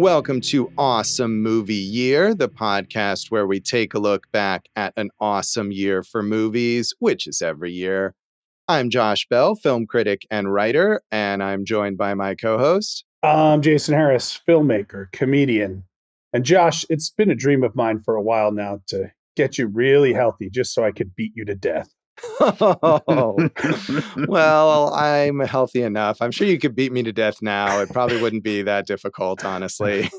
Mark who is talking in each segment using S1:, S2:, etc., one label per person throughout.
S1: Welcome to Awesome Movie Year, the podcast where we take a look back at an awesome year for movies, which is every year. I'm Josh Bell, film critic and writer, and I'm joined by my co-host.
S2: I'm Jason Harris, filmmaker, comedian. And Josh, it's been a dream of mine for a while now to get you really healthy just so I could beat you to death.
S1: Oh, well, I'm healthy enough. I'm sure you could beat me to death now. It probably wouldn't be that difficult, honestly.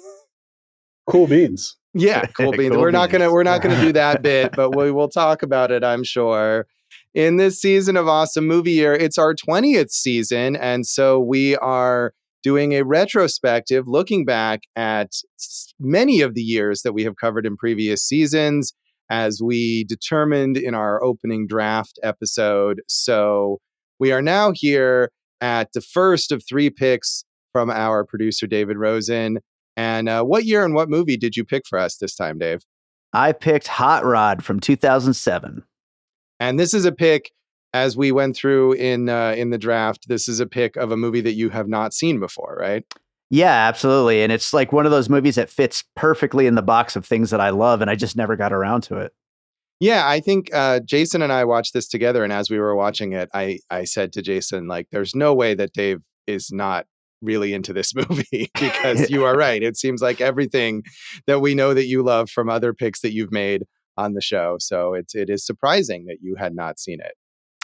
S2: Cool beans.
S1: Yeah, cool beans.
S3: Cool
S1: We're not gonna do that bit, but we will talk about it, I'm sure. In this season of Awesome Movie Year, it's our 20th season, and so we are doing a retrospective, looking back at many of the years that we have covered in previous seasons, as we determined in our opening draft episode. So we are now here at the first of three picks from our producer, David Rosen. And what year and what movie did you pick for us this time, Dave?
S3: I picked Hot Rod from 2007.
S1: And this is a pick, as we went through in the draft, this is a pick of a movie that you have not seen before, right?
S3: Yeah, absolutely. And it's like one of those movies that fits perfectly in the box of things that I love, and I just never got around to it.
S1: Yeah, I think Jason and I watched this together, and as we were watching it, I said to Jason, like, there's no way that Dave is not really into this movie, because you are right. It seems like everything that we know that you love from other picks that you've made on the show. So it is surprising that you had not seen it.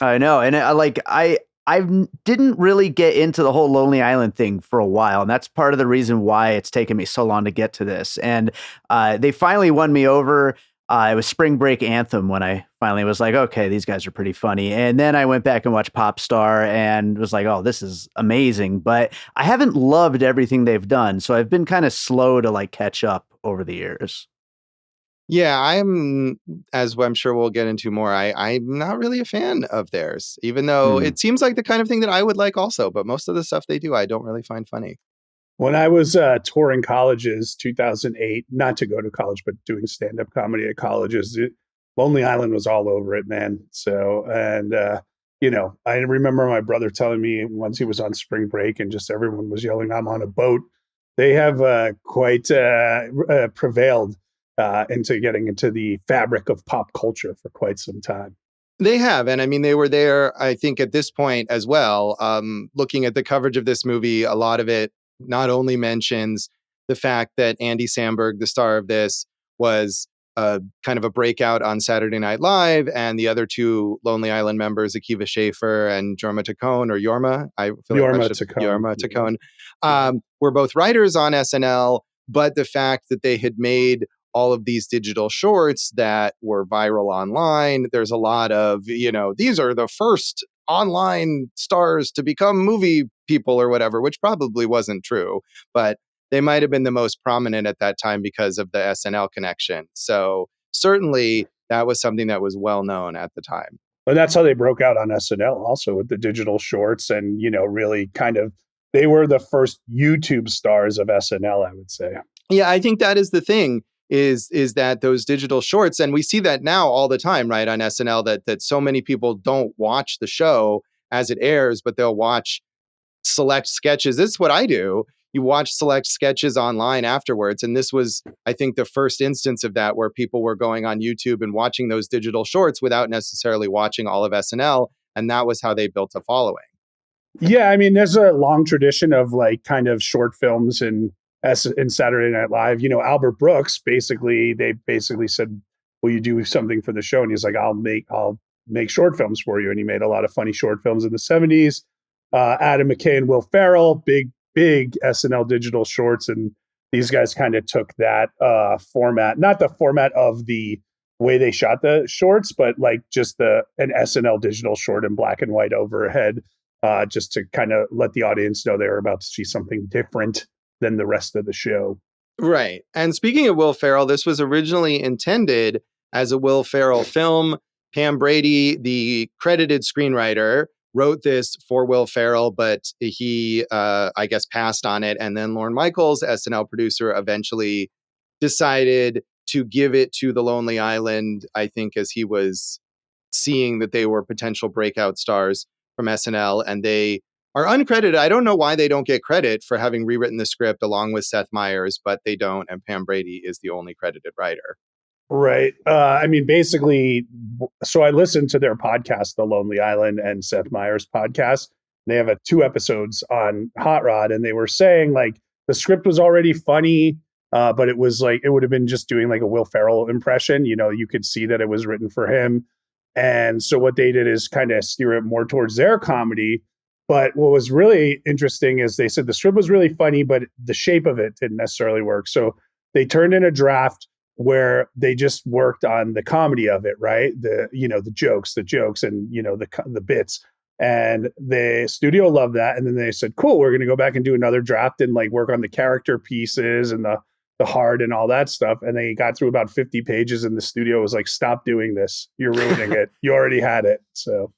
S3: I know. And I didn't really get into the whole Lonely Island thing for a while. And that's part of the reason why it's taken me so long to get to this. And they finally won me over. It was Spring Break Anthem when I finally was like, okay, these guys are pretty funny. And then I went back and watched Pop Star and was like, oh, this is amazing. But I haven't loved everything they've done. So I've been kind of slow to like catch up over the years.
S1: Yeah, I'm, as I'm sure we'll get into more, I'm not really a fan of theirs, even though it seems like the kind of thing that I would like also. But most of the stuff they do, I don't really find funny.
S2: When I was touring colleges, 2008, not to go to college, but doing stand-up comedy at colleges, Lonely Island was all over it, man. So, and, I remember my brother telling me once he was on spring break and just everyone was yelling, I'm on a boat. They have quite prevailed into getting into the fabric of pop culture for quite some time.
S1: They have. And I mean, they were there, I think, at this point as well. Looking at the coverage of this movie, a lot of it not only mentions the fact that Andy Samberg, the star of this, was kind of a breakout on Saturday Night Live, and the other two Lonely Island members, Akiva Schaffer and Jorma Taccone, or Jorma, Jorma Taccone, were both writers on SNL. But the fact that they had made all of these digital shorts that were viral online, there's a lot of, these are the first online stars to become movie people or whatever, which probably wasn't true, but they might have been the most prominent at that time because of the SNL connection. So certainly that was something that was well known at the time.
S2: And that's how they broke out on SNL also, with the digital shorts, and, really kind of, they were the first YouTube stars of SNL, I would say.
S1: Yeah, I think that is the thing. Is that those digital shorts, and we see that now all the time, right, on SNL, that so many people don't watch the show as it airs, but they'll watch select sketches. This is what I do. You watch select sketches online afterwards, and this was, I think, the first instance of that, where people were going on YouTube and watching those digital shorts without necessarily watching all of SNL, and that was how they built a following.
S2: Yeah, I mean, there's a long tradition of like kind of short films in Saturday Night Live. Albert Brooks they basically said, will you do something for the show? And he's like, I'll make short films for you. And he made a lot of funny short films in the 70s. Adam McKay and Will Ferrell, big SNL digital shorts. And these guys kind of took that format, not the format of the way they shot the shorts, but like just an SNL digital short in black and white overhead, just to kind of let the audience know they were about to see something different than the rest of the show.
S1: Right. And speaking of Will Ferrell, this was originally intended as a Will Ferrell film. Pam Brady, the credited screenwriter, wrote this for Will Ferrell, but he, I guess, passed on it. And then Lorne Michaels, SNL producer, eventually decided to give it to the Lonely Island, I think, as he was seeing that they were potential breakout stars from SNL. And they are uncredited. I don't know why they don't get credit for having rewritten the script along with Seth Meyers, but they don't. And Pam Brady is the only credited writer.
S2: Right. I mean, basically, so I listened to their podcast, The Lonely Island and Seth Meyers podcast. They have 2 episodes on Hot Rod, and they were saying like the script was already funny, but it was like it would have been just doing like a Will Ferrell impression. You know, you could see that it was written for him. And so what they did is kind of steer it more towards their comedy. But what was really interesting is they said the script was really funny, but the shape of it didn't necessarily work. So they turned in a draft where they just worked on the comedy of it, right? The jokes, and the bits. And the studio loved that. And then they said, cool, we're going to go back and do another draft and like work on the character pieces and the heart and all that stuff. And they got through about 50 pages and the studio was like, stop doing this. You're ruining it. You already had it. So.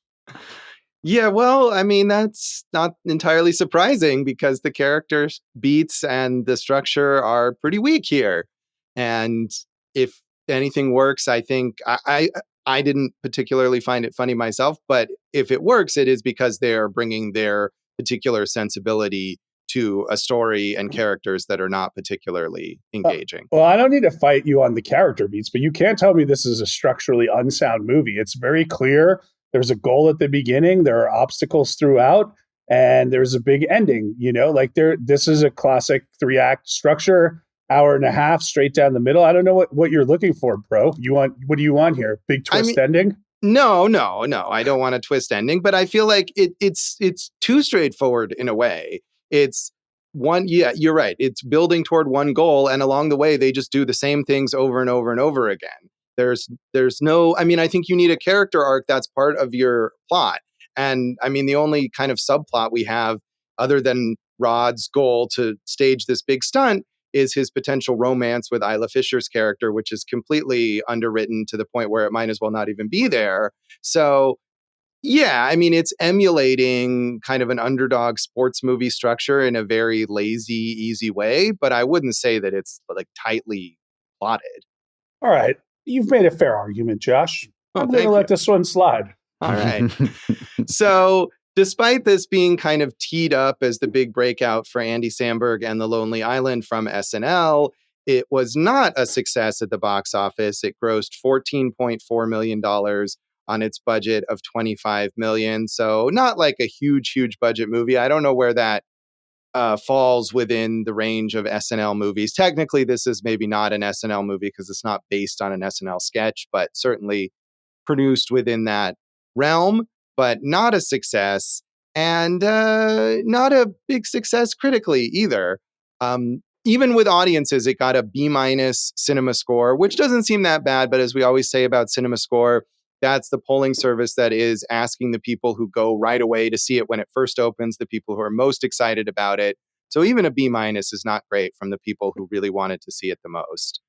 S1: Yeah, well, I mean, that's not entirely surprising because the character beats and the structure are pretty weak here. And if anything works, I think I didn't particularly find it funny myself, but if it works, it is because they're bringing their particular sensibility to a story and characters that are not particularly engaging.
S2: Well, I don't need to fight you on the character beats, but you can't tell me this is a structurally unsound movie. It's very clear. There's a goal at the beginning. There are obstacles throughout, and there's a big ending. You know, like this is a classic 3-act structure, hour and a half straight down the middle. I don't know what you're looking for, bro. What do you want here? Big twist ending?
S1: No. I don't want a twist ending, but I feel like it's too straightforward in a way. It's one, yeah, you're right. It's building toward one goal, and along the way, they just do the same things over and over and over again. There's no, I mean, I think you need a character arc that's part of your plot. And I mean, the only kind of subplot we have other than Rod's goal to stage this big stunt is his potential romance with Isla Fisher's character, which is completely underwritten to the point where it might as well not even be there. So yeah, I mean, it's emulating kind of an underdog sports movie structure in a very lazy, easy way, but I wouldn't say that it's like tightly plotted.
S2: All right. You've made a fair argument, Josh. I'm going to let this one slide.
S1: All right. So despite this being kind of teed up as the big breakout for Andy Samberg and The Lonely Island from SNL, it was not a success at the box office. It grossed $14.4 million on its budget of $25 million. So not like a huge budget movie. I don't know where that falls within the range of SNL movies. Technically, this is maybe not an SNL movie because it's not based on an SNL sketch, but certainly produced within that realm, but not a success and not a big success critically either. Even with audiences, it got a B- cinema score, which doesn't seem that bad. But as we always say about cinema score, that's the polling service that is asking the people who go right away to see it when it first opens, the people who are most excited about it. So even a B- is not great from the people who really wanted to see it the most.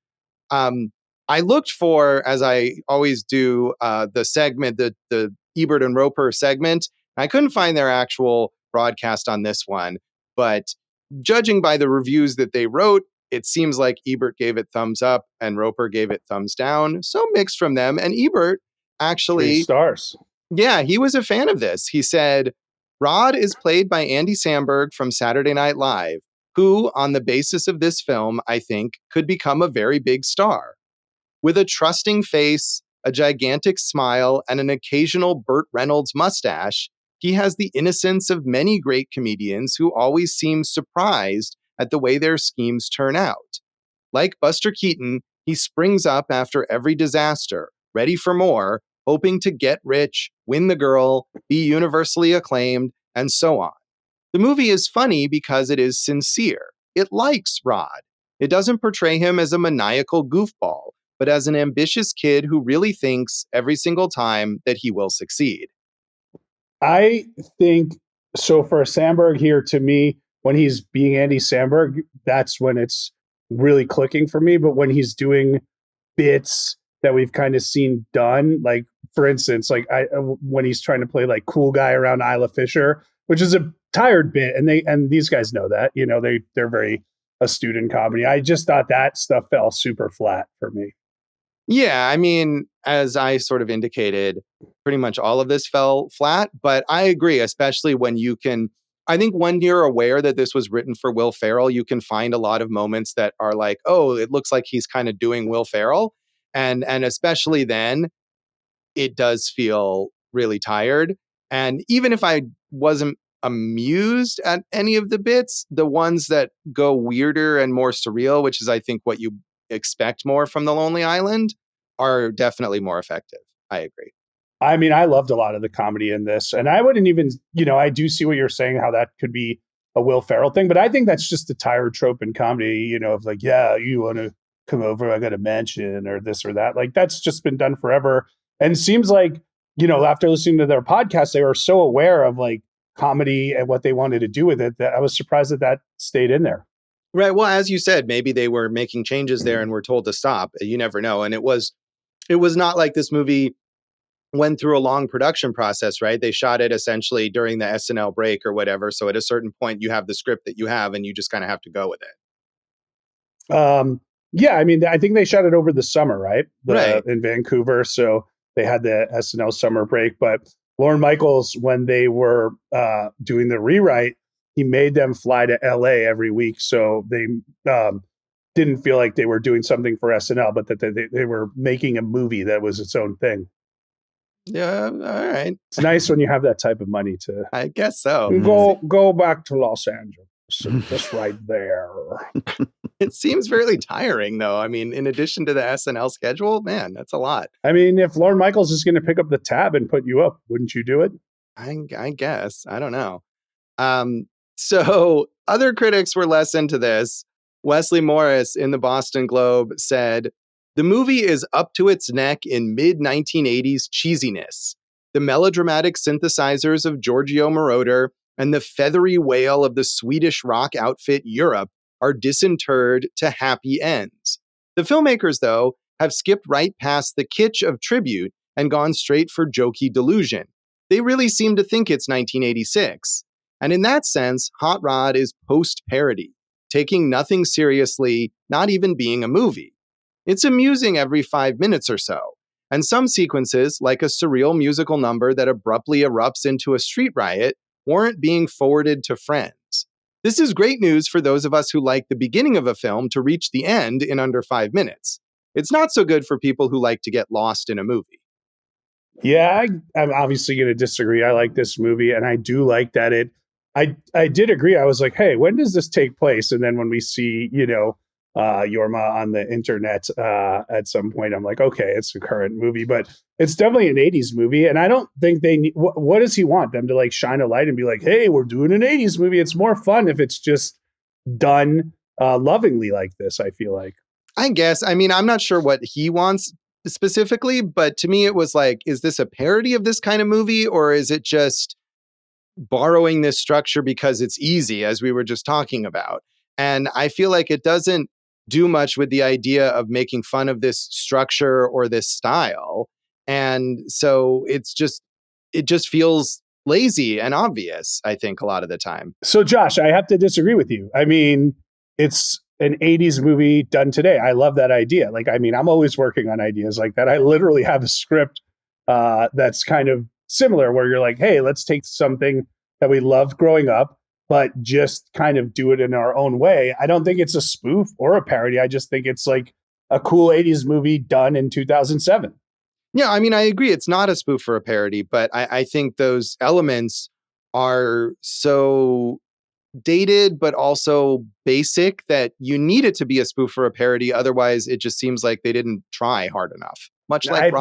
S1: I looked for, as I always do, the segment, the Ebert and Roper segment. I couldn't find their actual broadcast on this one, but judging by the reviews that they wrote, it seems like Ebert gave it thumbs up and Roper gave it thumbs down. So mixed from them. And Ebert actually
S2: 3 stars.
S1: Yeah, he was a fan of this. He said, Rod is played by Andy Samberg from Saturday Night Live, who, on the basis of this film, I think, could become a very big star. With a trusting face, a gigantic smile, and an occasional Burt Reynolds mustache, he has the innocence of many great comedians who always seem surprised at the way their schemes turn out. Like Buster Keaton, he springs up after every disaster, ready for more, hoping to get rich, win the girl, be universally acclaimed, and so on. The movie is funny because it is sincere. It likes Rod. It doesn't portray him as a maniacal goofball, but as an ambitious kid who really thinks every single time that he will succeed.
S2: I think so. For Samberg here, to me, when he's being Andy Samberg, that's when it's really clicking for me. But when he's doing bits that we've kind of seen done, like for instance, like when he's trying to play like cool guy around Isla Fisher, which is a tired bit, and these guys know that, you know, they're very astute in comedy. I just thought that stuff fell super flat for me.
S1: Yeah, I mean, as I sort of indicated, pretty much all of this fell flat, but I agree, especially when you can, I think when you're aware that this was written for Will Ferrell, you can find a lot of moments that are like, oh, it looks like he's kind of doing Will Ferrell. And especially then, it does feel really tired. And even if I wasn't amused at any of the bits, the ones that go weirder and more surreal, which is I think what you expect more from The Lonely Island, are definitely more effective. I agree.
S2: I mean, I loved a lot of the comedy in this, and I wouldn't even, I do see what you're saying, how that could be a Will Ferrell thing, but I think that's just the tired trope in comedy, of like, yeah, you want to come over, I got a mansion or this or that. Like, that's just been done forever. And seems like, after listening to their podcast, they were so aware of like comedy and what they wanted to do with it that I was surprised that stayed in there.
S1: Right. Well, as you said, maybe they were making changes there and were told to stop. You never know. And it was not like this movie went through a long production process, right? They shot it essentially during the SNL break or whatever. So at a certain point, you have the script that you have and you just kind of have to go with it.
S2: Yeah, I mean, I think they shot it over the summer, right?
S1: Right.
S2: In Vancouver. So they had the SNL summer break. But Lorne Michaels, when they were doing the rewrite, he made them fly to LA every week. So they didn't feel like they were doing something for SNL, but that they were making a movie that was its own thing.
S1: Yeah, all right.
S2: It's nice when you have that type of money to,
S1: I guess so.
S2: Go back to Los Angeles. Just right there.
S1: It seems fairly tiring, though. I mean, in addition to the SNL schedule, man, that's a lot.
S2: I mean, if Lorne Michaels is going to pick up the tab and put you up, wouldn't you do it?
S1: I guess. I don't know. So other critics were less into this. Wesley Morris in the Boston Globe said, the movie is up to its neck in mid-1980s cheesiness. The melodramatic synthesizers of Giorgio Moroder and the feathery wail of the Swedish rock outfit Europe are disinterred to happy ends. The filmmakers, though, have skipped right past the kitsch of tribute and gone straight for jokey delusion. They really seem to think it's 1986. And in that sense, Hot Rod is post-parody, taking nothing seriously, not even being a movie. It's amusing every 5 minutes or so, and some sequences, like a surreal musical number that abruptly erupts into a street riot, weren't being forwarded to friends. This is great news for those of us who like the beginning of a film to reach the end in under 5 minutes. It's not so good for people who like to get lost in a movie.
S2: Yeah, I'm obviously going to disagree. I like this movie, and I do like that I did agree. I was like, hey, when does this take place? And then when we see, Jorma on the internet at some point, I'm like, okay, it's a current movie, but it's definitely an 80s movie. And I don't think they need, what does he want them to like shine a light and be like, hey, we're doing an 80s movie. It's more fun if it's just done lovingly like this, I feel like.
S1: I guess. I mean, I'm not sure what he wants specifically, but to me, it was like, is this a parody of this kind of movie, or is it just borrowing this structure because it's easy, as we were just talking about? And I feel like it doesn't do much with the idea of making fun of this structure or this style. And so it just feels lazy and obvious, I think, a lot of the time.
S2: So Josh, I have to disagree with you. I mean, it's an 80s movie done today. I love that idea. Like, I mean, I'm always working on ideas like that. I literally have a script that's kind of similar where you're like, hey, let's take something that we loved growing up, but just kind of do it in our own way. I don't think it's a spoof or a parody. I just think it's like a cool 80s movie done in 2007.
S1: Yeah, I mean, I agree. It's not a spoof or a parody, but I think those elements are so dated, but also basic that you need it to be a spoof or a parody. Otherwise, it just seems like they didn't try hard enough. Much like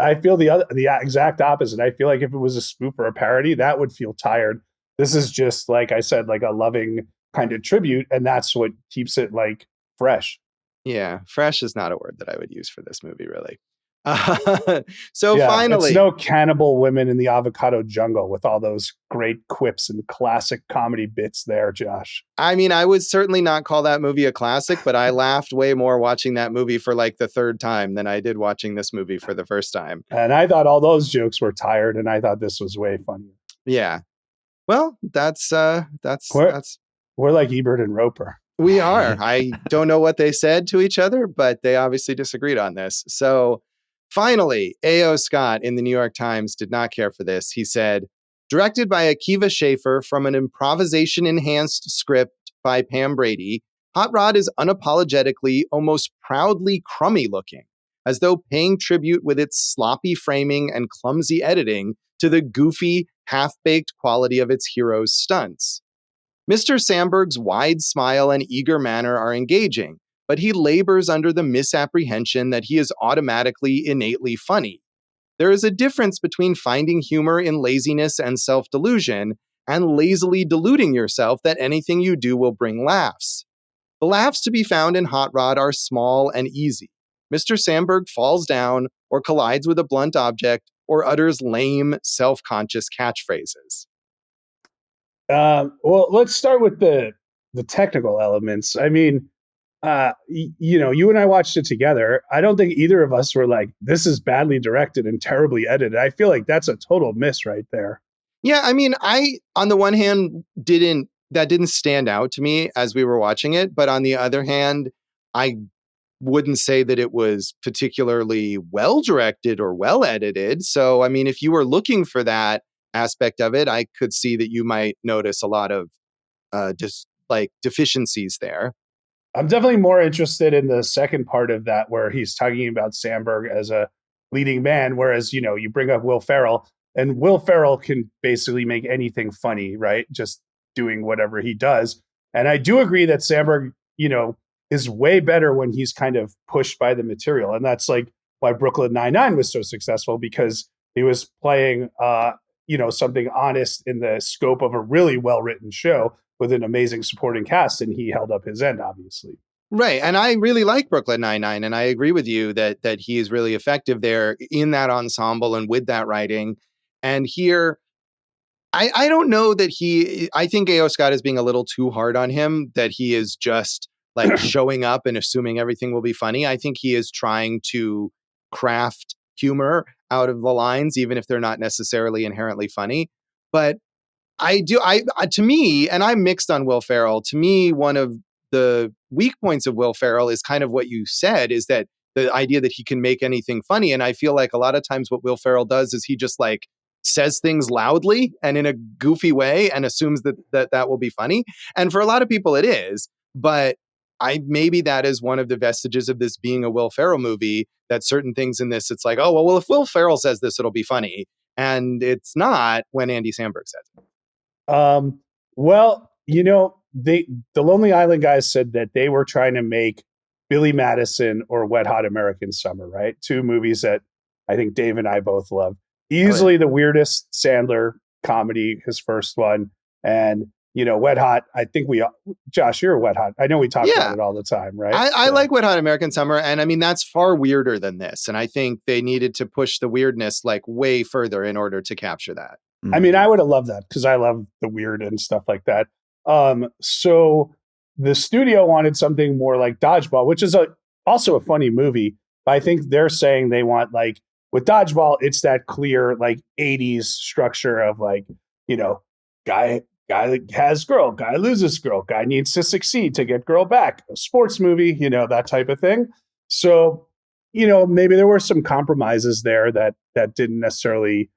S2: I feel the exact opposite. I feel like if it was a spoof or a parody, that would feel tired. This is just, like I said, like a loving kind of tribute, and that's what keeps it like fresh.
S1: Yeah, fresh is not a word that I would use for this movie, really.
S2: Finally, it's no Cannibal Women in the Avocado Jungle with all those great quips and classic comedy bits there, Josh.
S1: I mean, I would certainly not call that movie a classic, but I laughed way more watching that movie for like the third time than I did watching this movie for the first time.
S2: And I thought all those jokes were tired, and I thought this was way funnier.
S1: Yeah. Well, that's
S2: we're like Ebert and Roper.
S1: We are. I don't know what they said to each other, but they obviously disagreed on this. So finally, A.O. Scott in the New York Times did not care for this. He said, Directed by Akiva Schaffer from an improvisation-enhanced script by Pam Brady, Hot Rod is unapologetically, almost proudly crummy looking, as though paying tribute with its sloppy framing and clumsy editing to the goofy, half-baked quality of its hero's stunts. Mr. Samberg's wide smile and eager manner are engaging, but he labors under the misapprehension that he is automatically innately funny. There is a difference between finding humor in laziness and self-delusion and lazily deluding yourself that anything you do will bring laughs. The laughs to be found in Hot Rod are small and easy. Mr. Samberg falls down or collides with a blunt object or utters lame, self-conscious catchphrases.
S2: Well, let's start with the technical elements. I mean, you and I watched it together. I don't think either of us were like, this is badly directed and terribly edited. I feel like that's a total miss right there.
S1: Yeah, I mean, I, on the one hand, didn't stand out to me as we were watching it. But on the other hand, I wouldn't say that it was particularly well directed or well edited. So, I mean, if you were looking for that aspect of it, I could see that you might notice a lot of just like deficiencies there.
S2: I'm definitely more interested in the second part of that, where he's talking about Samberg as a leading man, whereas, you bring up Will Ferrell, and Will Ferrell can basically make anything funny, right? Just doing whatever he does. And I do agree that Samberg, is way better when he's kind of pushed by the material. And that's like why Brooklyn Nine-Nine was so successful, because he was playing, something honest in the scope of a really well-written show with an amazing supporting cast, and he held up his end, obviously.
S1: Right. And I really like Brooklyn Nine-Nine, and I agree with you that he is really effective there in that ensemble and with that writing. And here, I don't know that I think A.O. Scott is being a little too hard on him, that he is just like showing up and assuming everything will be funny. I think he is trying to craft humor out of the lines, even if they're not necessarily inherently funny. But to me, and I'm mixed on Will Ferrell, to me, one of the weak points of Will Ferrell is kind of what you said, is that the idea that he can make anything funny. And I feel like a lot of times what Will Ferrell does is he just like says things loudly and in a goofy way and assumes that will be funny. And for a lot of people it is, but maybe that is one of the vestiges of this being a Will Ferrell movie, that certain things in this, it's like, oh, well, if Will Ferrell says this, it'll be funny. And it's not when Andy Samberg says it.
S2: Well, the Lonely Island guys said that they were trying to make Billy Madison or Wet Hot American Summer, right? Two movies that I think Dave and I both love. Easily the weirdest Sandler comedy, his first one. And, Wet Hot, I think Josh, you're a Wet Hot. I know we talk about it all the time, right?
S1: I like Wet Hot American Summer. And I mean, that's far weirder than this. And I think they needed to push the weirdness like way further in order to capture that.
S2: I mean, I would have loved that because I love the weird and stuff like that. So the studio wanted something more like Dodgeball, which is also a funny movie. But I think they're saying they want, like, with Dodgeball, it's that clear like 80s structure of like, guy has girl, guy loses girl, guy needs to succeed to get girl back. A sports movie, that type of thing. So, maybe there were some compromises there that didn't necessarily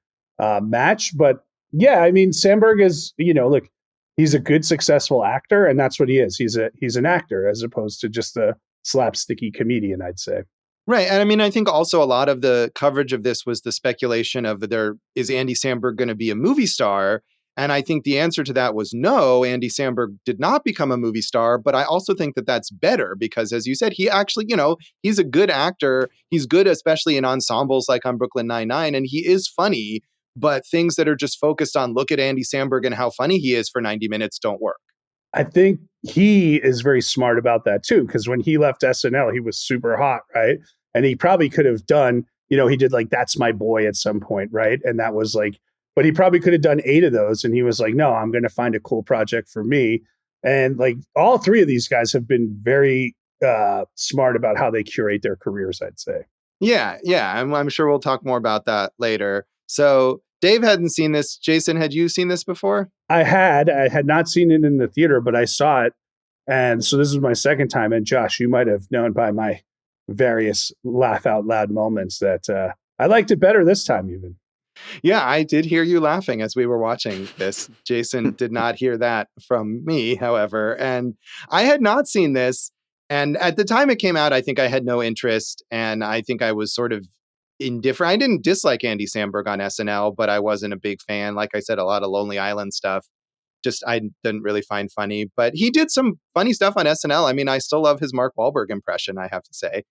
S2: match. But yeah, I mean, Samberg is, look, he's a good, successful actor, and that's what he is. He's an actor as opposed to just a slapsticky comedian, I'd say.
S1: Right. And I mean, I think also a lot of the coverage of this was the speculation of is Andy Samberg going to be a movie star? And I think the answer to that was no, Andy Samberg did not become a movie star. But I also think that that's better because, as you said, he actually, he's a good actor. He's good, especially in ensembles like on Brooklyn Nine-Nine, and he is funny. But things that are just focused on look at Andy Samberg and how funny he is for 90 minutes don't work.
S2: I think he is very smart about that too, because when he left SNL, he was super hot, right? And he probably could have done, he did like That's My Boy at some point, right? And that was like, but he probably could have done 8 of those. And he was like, no, I'm going to find a cool project for me. And like all 3 of these guys have been very smart about how they curate their careers, I'd say.
S1: Yeah. I'm sure we'll talk more about that later. So Dave hadn't seen this. Jason, had you seen this before?
S2: I had not seen it in the theater, but I saw it. And so this is my second time. And Josh, you might have known by my various laugh out loud moments that I liked it better this time even.
S1: Yeah, I did hear you laughing as we were watching this. Jason did not hear that from me, however. And I had not seen this. And at the time it came out, I think I had no interest. And I think I was sort of indifferent. I didn't dislike Andy Samberg on SNL, but I wasn't a big fan. Like I said, a lot of Lonely Island stuff. Just I didn't really find funny. But he did some funny stuff on SNL. I mean, I still love his Mark Wahlberg impression, I have to say.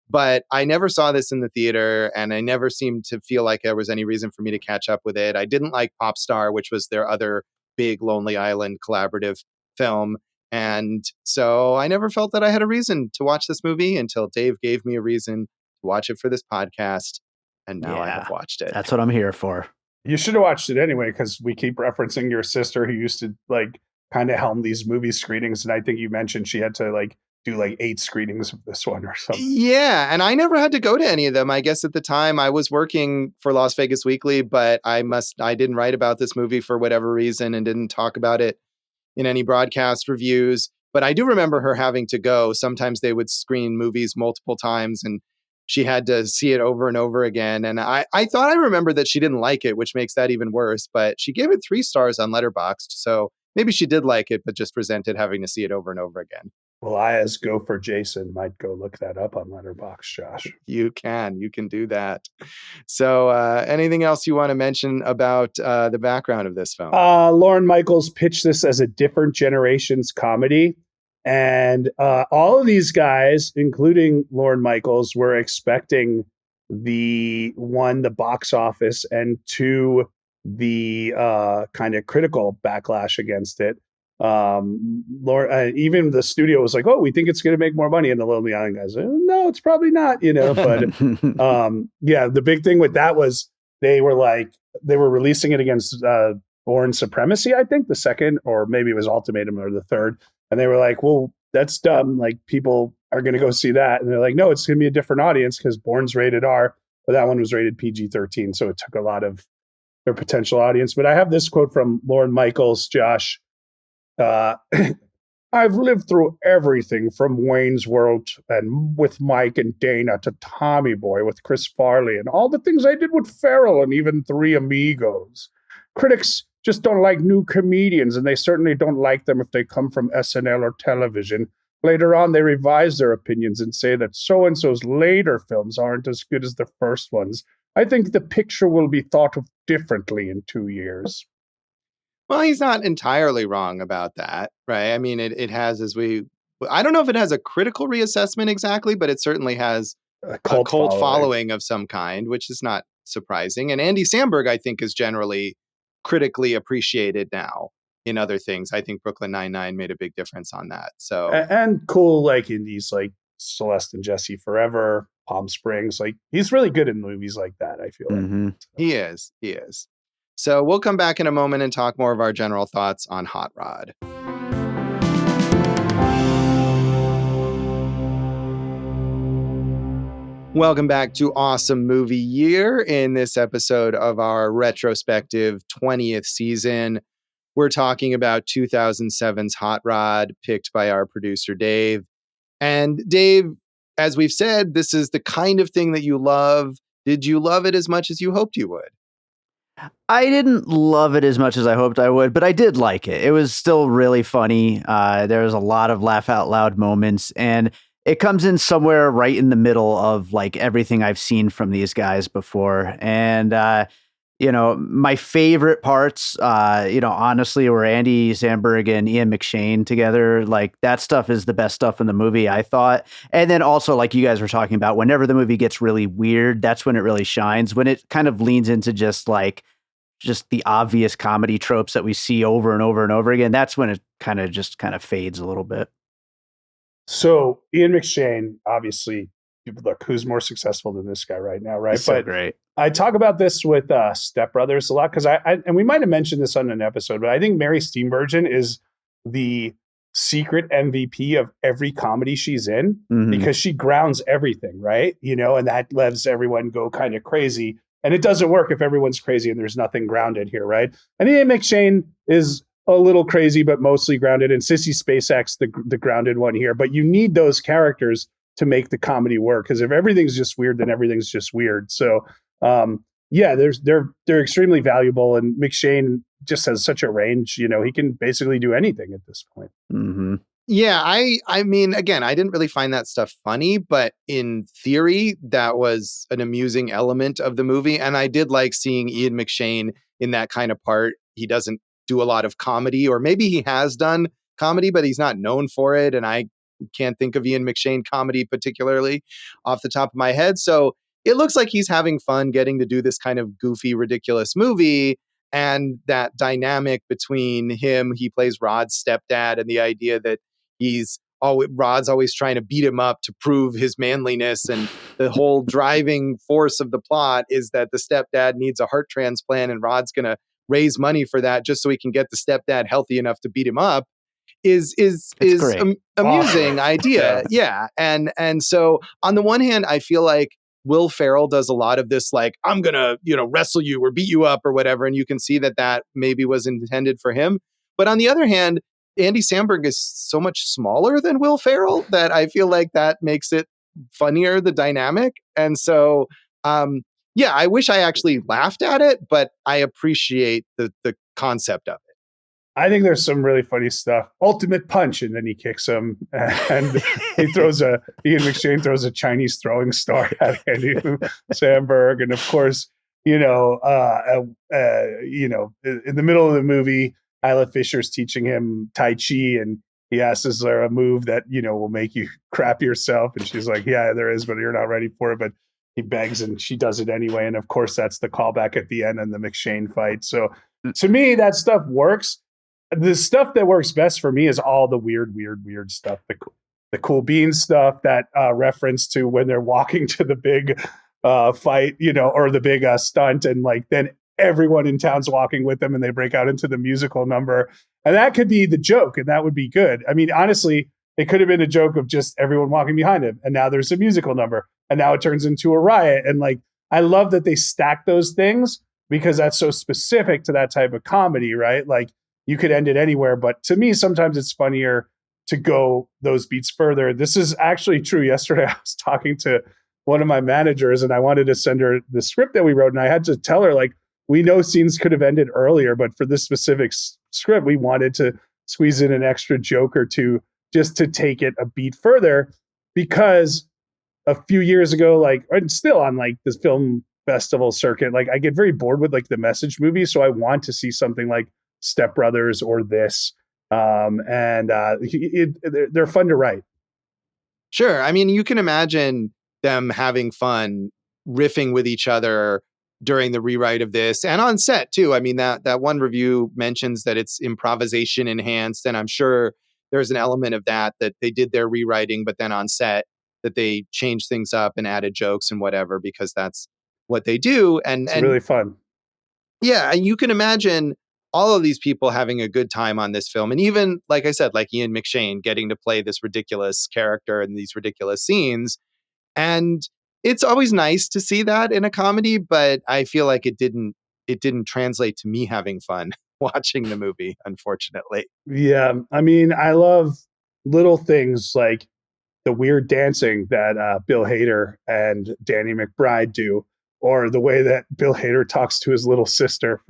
S1: But I never saw this in the theater, and I never seemed to feel like there was any reason for me to catch up with it. I didn't like Popstar, which was their other big Lonely Island collaborative film. And so I never felt that I had a reason to watch this movie until Dave gave me a reason to watch it for this podcast. And now I have watched it.
S3: That's what I'm here for.
S2: You should have watched it anyway, because we keep referencing your sister who used to like kind of helm these movie screenings. And I think you mentioned she had to like do like 8 screenings of this one or something.
S1: Yeah, and I never had to go to any of them. I guess at the time I was working for Las Vegas Weekly, but I didn't write about this movie for whatever reason and didn't talk about it in any broadcast reviews. But I do remember her having to go. Sometimes they would screen movies multiple times and she had to see it over and over again. And I thought I remember that she didn't like it, which makes that even worse. But she gave it 3 stars on Letterboxd. So maybe she did like it, but just resented having to see it over and over again.
S2: Well, I, as Gopher Jason, might go look that up on Letterboxd, Josh.
S1: You can do that. So anything else you want to mention about the background of this film?
S2: Lorne Michaels pitched this as a different generation's comedy. And all of these guys, including Lorne Michaels, were expecting the box office, and 2, the kind of critical backlash against it. Even the studio was like, "Oh, we think it's going to make more money," and the Lonely Island guys, "No, it's probably not," But yeah, the big thing with that was they were releasing it against Bourne Supremacy, I think the second, or maybe it was Ultimatum or the third. And they were like, well, that's dumb. Like, people are going to go see that. And they're like, no, it's going to be a different audience because Bourne's rated R, but that one was rated PG-13. So it took a lot of their potential audience. But I have this quote from Lorne Michaels, Josh. I've lived through everything from Wayne's World and with Mike and Dana to Tommy Boy with Chris Farley and all the things I did with Farrell and even Three Amigos. Critics just don't like new comedians, and they certainly don't like them if they come from SNL or television. Later on, they revise their opinions and say that so-and-so's later films aren't as good as the first ones. I think the picture will be thought of differently in 2 years.
S1: Well, he's not entirely wrong about that, right? I mean, it has, I don't know if it has a critical reassessment exactly, but it certainly has a cult following of some kind, which is not surprising. And Andy Samberg, I think, is generally critically appreciated now in other things. I think Brooklyn Nine-Nine made a big difference on that. So
S2: and cool, like indies like Celeste and Jesse Forever, Palm Springs. Like, he's really good in movies like that, I feel like.
S1: He is. So we'll come back in a moment and talk more of our general thoughts on Hot Rod. Welcome back to Awesome Movie Year. In this episode of our retrospective 20th season, we're talking about 2007's Hot Rod, picked by our producer, Dave. And Dave, as we've said, this is the kind of thing that you love. Did you love it as much as you hoped you would?
S3: I didn't love it as much as I hoped I would, but I did like it. It was still really funny. There was a lot of laugh out loud moments, and it comes in somewhere right in the middle of like everything I've seen from these guys before. And, my favorite parts, honestly, were Andy Samberg and Ian McShane together. Like, that stuff is the best stuff in the movie, I thought. And then also, like you guys were talking about, whenever the movie gets really weird, that's when it really shines. When it kind of leans into just the obvious comedy tropes that we see over and over and over again, that's when it kind of fades a little bit.
S2: So Ian McShane, obviously, look, who's more successful than this guy right now, right?
S3: He's so great.
S2: I talk about this with Step Brothers a lot because and we might have mentioned this on an episode, but I think Mary Steenburgen is the secret MVP of every comedy she's in because she grounds everything, right? And that lets everyone go kind of crazy. And it doesn't work if everyone's crazy and there's nothing grounded here, right? And Ian McShane is a little crazy, but mostly grounded. And Sissy Spacek's the grounded one here. But you need those characters to make the comedy work. Because if everything's just weird, then everything's just weird. So yeah, they're extremely valuable, and McShane just has such a range. You know, he can basically do anything at this point.
S3: Mm-hmm.
S1: Yeah, I mean, again, I didn't really find that stuff funny, but in theory, that was an amusing element of the movie. And I did like seeing Ian McShane in that kind of part. He doesn't do a lot of comedy, or maybe he has done comedy, but he's not known for it. And I can't think of Ian McShane comedy particularly off the top of my head. So it looks like he's having fun getting to do this kind of goofy, ridiculous movie. And that dynamic between him, he plays Rod's stepdad, and the idea that Rod's always trying to beat him up to prove his manliness, and the whole driving force of the plot is that the stepdad needs a heart transplant, and Rod's going to raise money for that just so he can get the stepdad healthy enough to beat him up. Is amusing idea. Yeah. And so on the one hand, I feel like Will Ferrell does a lot of this, like, I'm gonna, wrestle you or beat you up or whatever, and you can see that maybe was intended for him. But on the other hand, Andy Samberg is so much smaller than Will Ferrell that I feel like that makes it funnier, the dynamic. And so, yeah, I wish I actually laughed at it, but I appreciate the concept of it.
S2: I think there's some really funny stuff. Ultimate punch, and then he kicks him, and Ian McShane throws a Chinese throwing star at Andy Samberg, and of course, in the middle of the movie, Isla Fisher's teaching him Tai Chi, and he asks, "Is there a move that will make you crap yourself?" And she's like, "Yeah, there is, but you're not ready for it." But he begs, and she does it anyway. And of course, that's the callback at the end in the McShane fight. So to me, that stuff works. The stuff that works best for me is all the weird stuff. The cool beans stuff, that reference to when they're walking to the big fight, or the big stunt, and like then everyone in town's walking with them and they break out into the musical number. And that could be the joke, and that would be good. I mean, honestly, it could have been a joke of just everyone walking behind him, and now there's a musical number, and now it turns into a riot. And like, I love that they stack those things because that's so specific to that type of comedy, right? Like, you could end it anywhere, but to me, sometimes it's funnier to go those beats further. This is actually true. Yesterday, I was talking to one of my managers, and I wanted to send her the script that we wrote, and I had to tell her, like, we know scenes could have ended earlier, but for this specific script, we wanted to squeeze in an extra joke or two just to take it a beat further, because a few years ago, like, and still on like this film festival circuit, like I get very bored with like the message movies, so I want to see something like Step Brothers or this, and they're fun to write.
S1: Sure. I mean, you can imagine them having fun riffing with each other during the rewrite of this, and on set too. I mean, that one review mentions that it's improvisation enhanced, and I'm sure there's an element of that they did their rewriting, but then on set that they changed things up and added jokes and whatever, because that's what they do. And
S2: it's really fun.
S1: Yeah, and you can imagine all of these people having a good time on this film. And even, like I said, like Ian McShane getting to play this ridiculous character in these ridiculous scenes. And it's always nice to see that in a comedy, but I feel like it didn't translate to me having fun watching the movie, unfortunately.
S2: Yeah. I mean, I love little things like the weird dancing that Bill Hader and Danny McBride do, or the way that Bill Hader talks to his little sister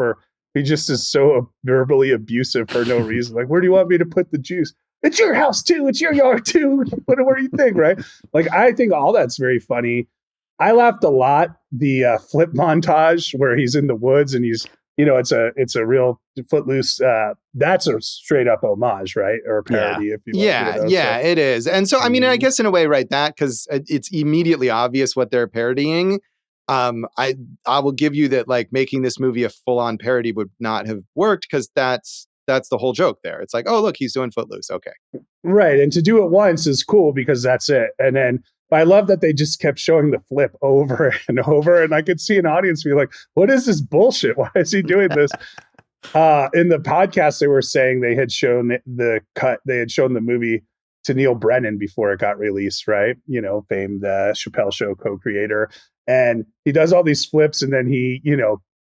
S2: he just is so verbally abusive for no reason. Like, where do you want me to put the juice? It's your house too. It's your yard too. What do you think, right? Like, I think all that's very funny. I laughed a lot. The flip montage where he's in the woods and he's, it's a real Footloose. That's a straight up homage, right? Or a parody, if you want.
S1: Yeah, it is. And so, I mean, I guess in a way, right, that, because it's immediately obvious what they're parodying. I will give you that, like, making this movie a full-on parody would not have worked, because that's the whole joke there. It's like, oh, look, he's doing Footloose. Okay.
S2: Right. And to do it once is cool because that's it. And then I love that they just kept showing the flip over and over. And I could see an audience be like, what is this bullshit? Why is he doing this? In the podcast, they were saying they had shown they had shown the movie to Neil Brennan before it got released, right? Famed Chappelle Show co-creator. And he does all these flips, and then he,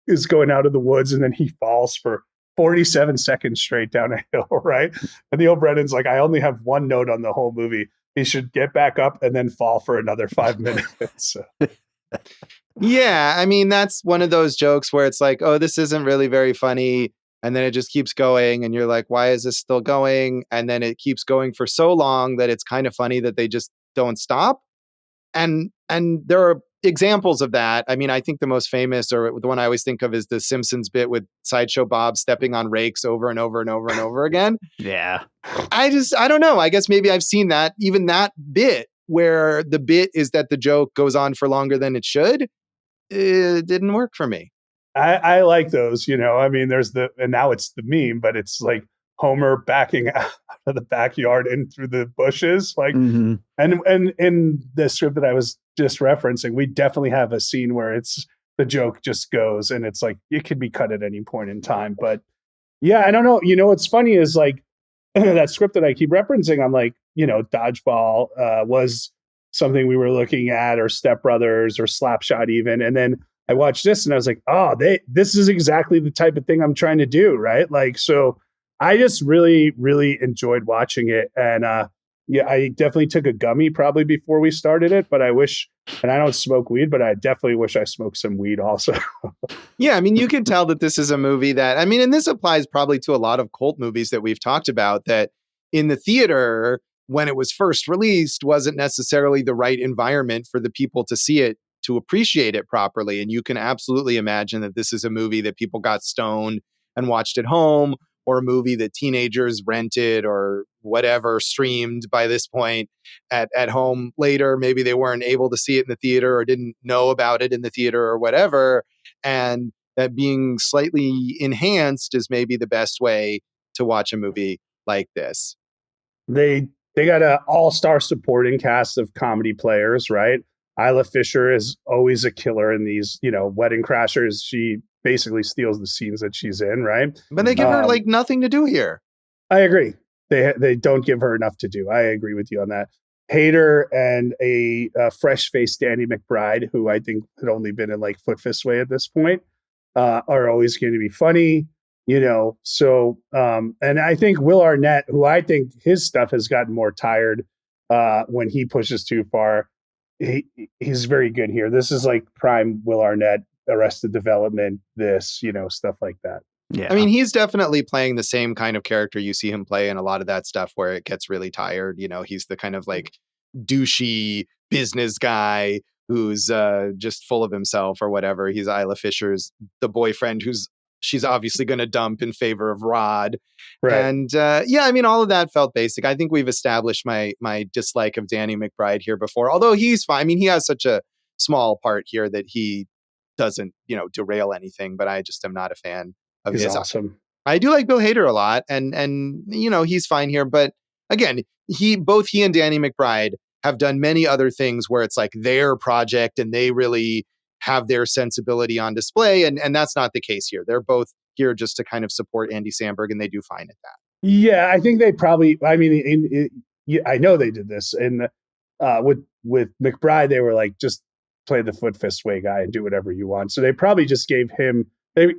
S2: is going out of the woods, and then he falls for 47 seconds straight down a hill, right? And Neil Brennan's like, I only have one note on the whole movie. He should get back up and then fall for another 5 minutes.
S1: Yeah, I mean, that's one of those jokes where it's like, oh, this isn't really very funny. And then it just keeps going. And you're like, why is this still going? And then it keeps going for so long that it's kind of funny that they just don't stop. And there are examples of that. I mean, I think the most famous, or the one I always think of, is the Simpsons bit with Sideshow Bob stepping on rakes over and over and over and over again.
S3: Yeah.
S1: I don't know. I guess maybe I've seen that, even that bit where the bit is that the joke goes on for longer than it should. It didn't work for me.
S2: I like those, I mean, and now it's the meme, but it's like Homer backing out of the backyard and through the bushes. Like,
S3: Mhm.
S2: and in the script that I was just referencing, we definitely have a scene where the joke just goes and it's like, it could be cut at any point in time. But yeah, I don't know. What's funny is like that script that I keep referencing, I'm like, Dodgeball was something we were looking at, or Step Brothers, or Slapshot even. And then I watched this and I was like, oh, this is exactly the type of thing I'm trying to do. Right. Like, so I just really, really enjoyed watching it. And yeah, I definitely took a gummy probably before we started it, but I wish, and I don't smoke weed, but I definitely wish I smoked some weed also.
S1: Yeah, I mean, you can tell that this is a movie that, I mean, and this applies probably to a lot of cult movies that we've talked about, that in the theater, when it was first released, wasn't necessarily the right environment for the people to see it, to appreciate it properly. And you can absolutely imagine that this is a movie that people got stoned and watched at home, or a movie that teenagers rented or whatever streamed by this point at home later. Maybe they weren't able to see it in the theater or didn't know about it in the theater or whatever. And that being slightly enhanced is maybe the best way to watch a movie like this.
S2: They got an all-star supporting cast of comedy players, right? Isla Fisher is always a killer in these, Wedding Crashers. She basically steals the scenes that she's in, right?
S1: But they give her like nothing to do here.
S2: I agree. They don't give her enough to do. I agree with you on that. Hader and a fresh-faced Danny McBride, who I think had only been in like Foot Fist Way at this point, are always going to be funny. So and I think Will Arnett, who I think his stuff has gotten more tired when he pushes too far, he's very good here. This is like prime Will Arnett, Arrested Development, stuff like that.
S3: Yeah.
S1: I mean, he's definitely playing the same kind of character you see him play in a lot of that stuff where it gets really tired. He's the kind of like douchey business guy who's just full of himself or whatever. He's Isla Fisher's the boyfriend she's obviously going to dump in favor of Rod.
S2: Right.
S1: And yeah, I mean, all of that felt basic. I think we've established my dislike of Danny McBride here before, although he's fine. I mean, he has such a small part here that he doesn't, derail anything, but I just am not a fan of
S2: He's
S1: his.
S2: awesome.
S1: I do like Bill Hader a lot, and he's fine here. But again, both he and Danny McBride have done many other things where it's like their project and they really have their sensibility on display, and that's not the case here. They're both here just to kind of support Andy Samberg, and they do fine at that.
S2: Yeah, I think they probably. I mean, I know they did this, and with McBride, they were like, just play the Foot Fist Way guy and do whatever you want. So they probably just gave him.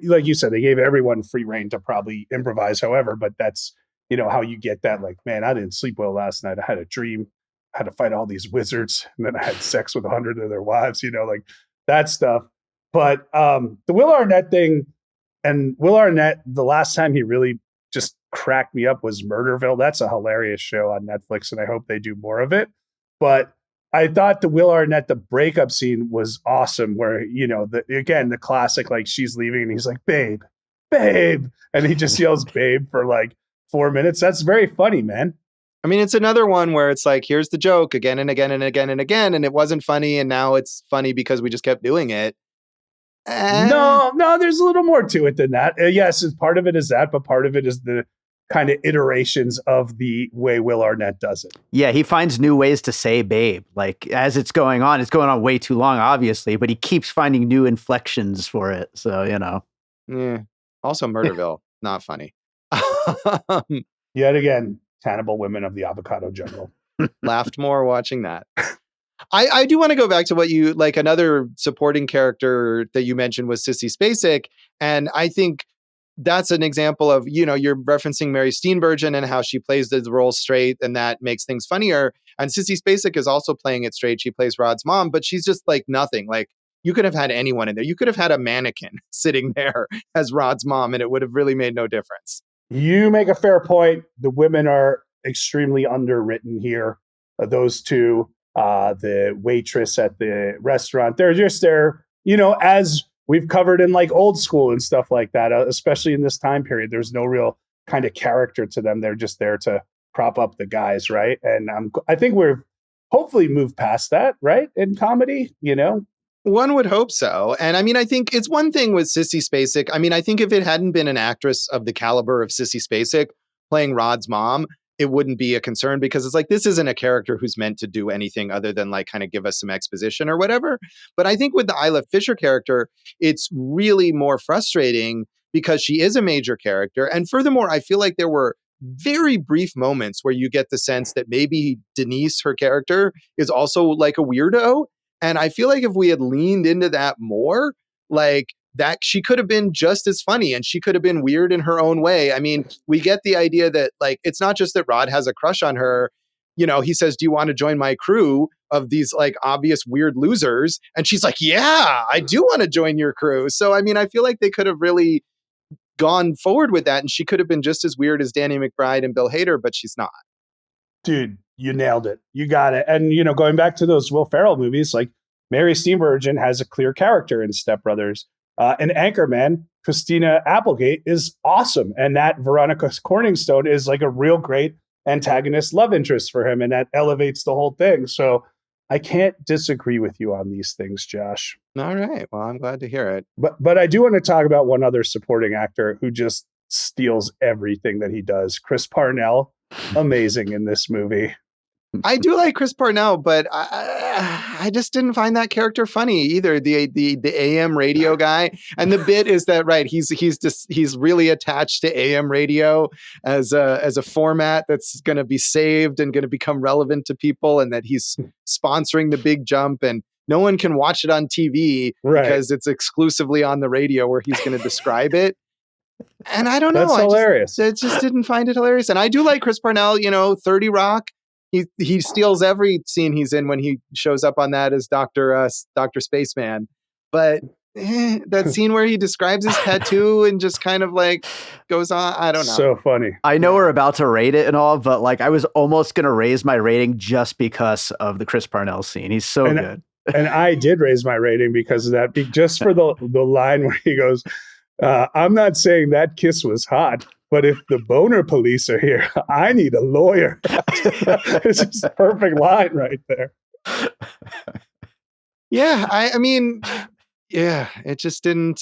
S2: Like you said, they gave everyone free reign to probably improvise however, but that's, how you get that, like, man, I didn't sleep well last night. I had a dream, I had to fight all these wizards, and then I had sex with 100 of their wives, like that stuff. But the Will Arnett thing, and Will Arnett, the last time he really just cracked me up was Murderville. That's a hilarious show on Netflix, and I hope they do more of it. But I thought the Will Arnett, the breakup scene was awesome where, the classic, like she's leaving and he's like, babe. And he just yells babe for like 4 minutes. That's very funny, man.
S1: I mean, it's another one where it's like, here's the joke again and again and again and again. And it wasn't funny. And now it's funny because we just kept doing it.
S2: No, there's a little more to it than that. Yes, part of it is that, but part of it is the kind of iterations of the way Will Arnett does it.
S3: Yeah, he finds new ways to say babe. Like as it's going on way too long, obviously, but he keeps finding new inflections for it. So,
S1: Yeah. Also Murderville, not funny.
S2: Yet again, cannibal women of the avocado jungle.
S1: Laughed more watching that. I do want to go back to what you like. Another supporting character that you mentioned was Sissy Spacek. And I think that's an example of, you're referencing Mary Steenburgen and how she plays the role straight, and that makes things funnier. And Sissy Spacek is also playing it straight. She plays Rod's mom, but she's just like nothing. Like you could have had anyone in there. You could have had a mannequin sitting there as Rod's mom, and it would have really made no difference.
S2: You make a fair point. The women are extremely underwritten here. Those two, the waitress at the restaurant, they're just there, as we've covered in like Old School and stuff like that, especially in this time period. There's no real kind of character to them. They're just there to prop up the guys, right? And I think we're hopefully moved past that, right? In comedy,
S1: One would hope so. And I mean, I think it's one thing with Sissy Spacek. I mean, I think if it hadn't been an actress of the caliber of Sissy Spacek playing Rod's mom, it wouldn't be a concern, because it's like, this isn't a character who's meant to do anything other than like kind of give us some exposition or whatever. But I think with the Isla Fisher character, it's really more frustrating because she is a major character. And furthermore, I feel like there were very brief moments where you get the sense that maybe Denise, her character, is also like a weirdo. And I feel like if we had leaned into that more, like that, she could have been just as funny and she could have been weird in her own way. I mean, we get the idea that like, it's not just that Rod has a crush on her. He says, do you want to join my crew of these like obvious weird losers? And she's like, yeah, I do want to join your crew. So, I mean, I feel like they could have really gone forward with that. And she could have been just as weird as Danny McBride and Bill Hader, but she's not.
S2: Dude, you nailed it. You got it. And, going back to those Will Ferrell movies, like Mary Steenburgen has a clear character in Step Brothers. And Anchorman, Christina Applegate, is awesome. And that Veronica Corningstone is like a real great antagonist love interest for him. And that elevates the whole thing. So I can't disagree with you on these things, Josh.
S1: All right. Well, I'm glad to hear it.
S2: But I do want to talk about one other supporting actor who just steals everything that he does. Chris Parnell, amazing in this movie.
S1: I do like Chris Parnell, but I just didn't find that character funny either. The AM radio guy, and the bit is that right. He's really attached to AM radio as a format that's going to be saved and going to become relevant to people, and that he's sponsoring the big jump, and no one can watch it on TV because it's exclusively on the radio where he's going to describe it. And I don't know.
S2: That's hilarious.
S1: I just didn't find it hilarious. And I do like Chris Parnell. 30 Rock. He steals every scene he's in when he shows up on that as Dr. Spaceman. But that scene where he describes his tattoo and just kind of like goes on, I don't know.
S2: So funny.
S3: I know we're about to rate it and all, but like I was almost going to raise my rating just because of the Chris Parnell scene. He's so good.
S2: And I did raise my rating because of that, just for the line where he goes, I'm not saying that kiss was hot, but if the boner police are here, I need a lawyer. It's just a perfect line right there.
S1: Yeah, I mean, yeah, it just didn't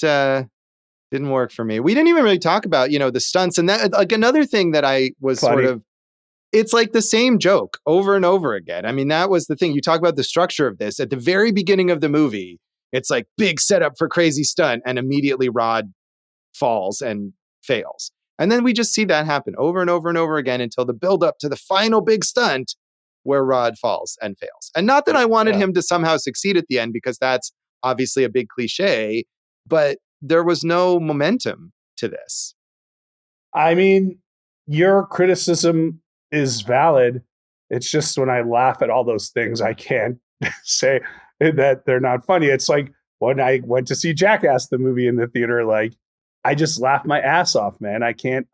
S1: work for me. We didn't even really talk about, the stunts, and that like another thing that I was
S2: Funny.
S1: sort of, it's like the same joke over and over again. I mean, that was the thing. You talk about the structure of this at the very beginning of the movie. It's like big setup for crazy stunt, and immediately Rod falls and fails. And then we just see that happen over and over and over again until the build up to the final big stunt where Rod falls and fails. And not that I wanted him to somehow succeed at the end, because that's obviously a big cliche, but there was no momentum to this.
S2: I mean, your criticism is valid. It's just when I laugh at all those things, I can't say that they're not funny. It's like when I went to see Jackass, the movie in the theater, like, I just laughed my ass off, man. I can't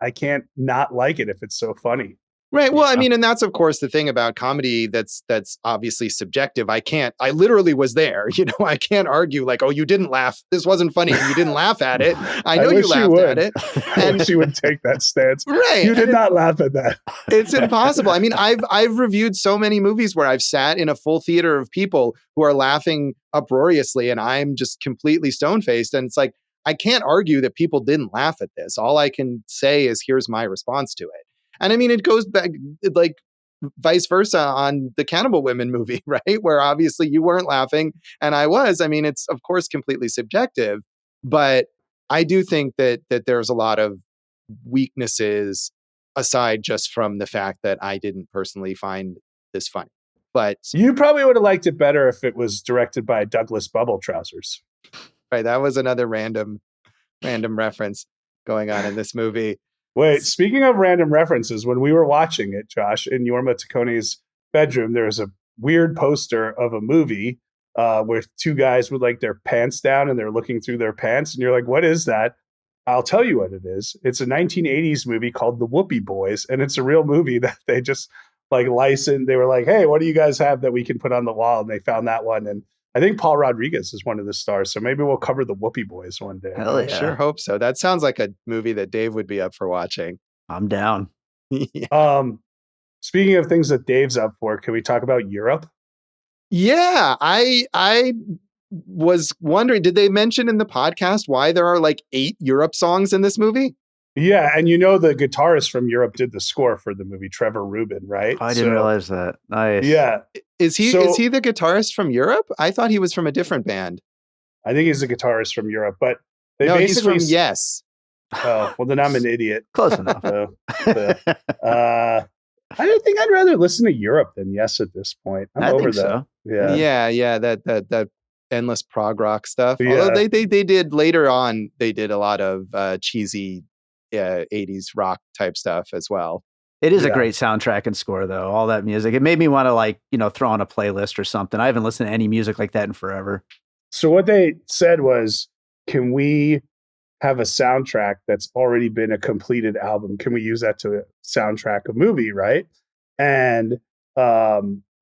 S2: not like it if it's so funny.
S1: Right. Well, I mean, and that's, of course, the thing about comedy that's obviously subjective. I literally was there. I can't argue like, oh, you didn't laugh. This wasn't funny. You didn't laugh at it. I know you laughed at it.
S2: And she would take that stance.
S1: Right.
S2: You did not laugh at that.
S1: It's impossible. I mean, I've reviewed so many movies where I've sat in a full theater of people who are laughing uproariously, and I'm just completely stone-faced. And it's like, I can't argue that people didn't laugh at this. All I can say is, here's my response to it. And I mean, it goes back like vice versa on the Cannibal Women movie, right? Where obviously you weren't laughing and I was. I mean, it's of course completely subjective, but I do think that there's a lot of weaknesses aside just from the fact that I didn't personally find this funny. But
S2: you probably would have liked it better if it was directed by Douglas Bubble Trousers.
S1: Right, that was another random reference going on in this movie.
S2: Wait, speaking of random references, when we were watching it, Josh, in Jorma Taccone's bedroom, there was a weird poster of a movie with two guys with like their pants down and they're looking through their pants, and you're like, what is that? I'll tell you what it is. It's a 1980s movie called The Whoopee Boys, and it's a real movie that they just like licensed. They were like, hey, what do you guys have that we can put on the wall? And they found that one. And I think Paul Rodriguez is one of the stars. So maybe we'll cover The Whoopee Boys one day.
S3: Hell
S1: I
S3: yeah.
S1: sure hope so. That sounds like a movie that Dave would be up for watching.
S3: I'm down.
S1: Yeah.
S2: Speaking of things that Dave's up for, can we talk about Europe?
S1: Yeah, I was wondering, did they mention in the podcast why there are like 8 Europe songs in this movie?
S2: Yeah, and you know the guitarist from Europe did the score for the movie, Trevor Rubin, right?
S3: I didn't realize that. Nice.
S2: Yeah.
S1: Is he the guitarist from Europe? I thought he was from a different band.
S2: I think he's a guitarist from Europe, but they
S1: No,
S2: basically
S1: he's from Yes.
S2: Oh, well then I'm an idiot.
S3: Close enough.
S2: I don't think I'd rather listen to Europe than Yes at this point. I'm over that.
S3: So.
S2: Yeah.
S1: That endless prog rock stuff.
S2: Yeah.
S1: Although they did later on, they did a lot of cheesy 80s rock type stuff as well.
S3: It is a great soundtrack and score, though. All that music. It made me want to throw on a playlist or something. I haven't listened to any music like that in forever.
S2: So what they said was, can we have a soundtrack that's already been a completed album? Can we use that to soundtrack a movie, right? And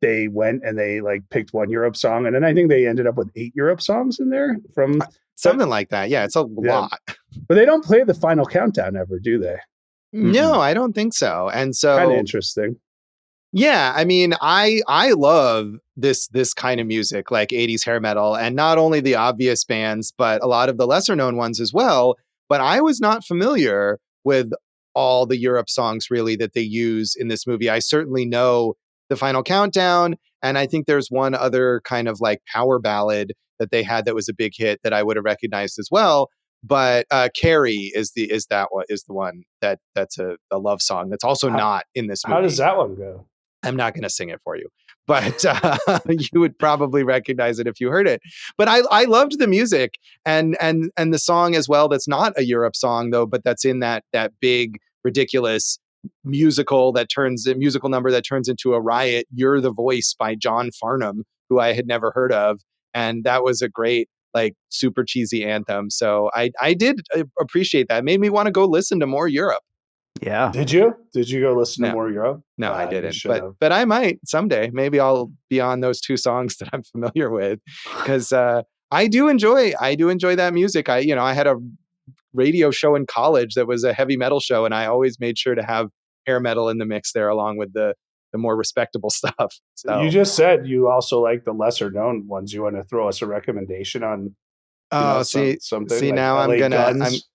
S2: they went and they like picked one Europe song, and then I think they ended up with 8 Europe songs in there from
S1: something like that. Yeah, it's a lot.
S2: But they don't play the final countdown ever, do they?
S1: No, I don't think so. And so
S2: kind of interesting.
S1: Yeah, I mean, I love this kind of music, like 80s hair metal, and not only the obvious bands, but a lot of the lesser known ones as well. But I was not familiar with all the Europe songs really that they use in this movie. I certainly know the final countdown, and I think there's one other kind of like power ballad that they had that was a big hit that I would have recognized as well. But Carrie is the one that's a love song that's also not in this movie.
S2: How does that one go?
S1: I'm not going to sing it for you, but you would probably recognize it if you heard it. But I loved the music and the song as well. That's not a Europe song though, but that's in that big ridiculous musical number that turns into a riot. You're the Voice by John Farnham, who I had never heard of, and that was a great like super cheesy anthem. So I did appreciate that. It made me want to go listen to more Europe.
S2: Yeah. Did you go listen to more Europe?
S1: No, I didn't. But I might someday. Maybe I'll be on those 2 songs that I'm familiar with, because I do enjoy that music. I had a radio show in college that was a heavy metal show, and I always made sure to have hair metal in the mix there along with the more respectable stuff. So
S2: you just said you also like the lesser known ones. You want to throw us a recommendation on?
S1: Something. See,
S2: like
S1: now
S2: LA
S1: I'm gonna.
S2: Guns?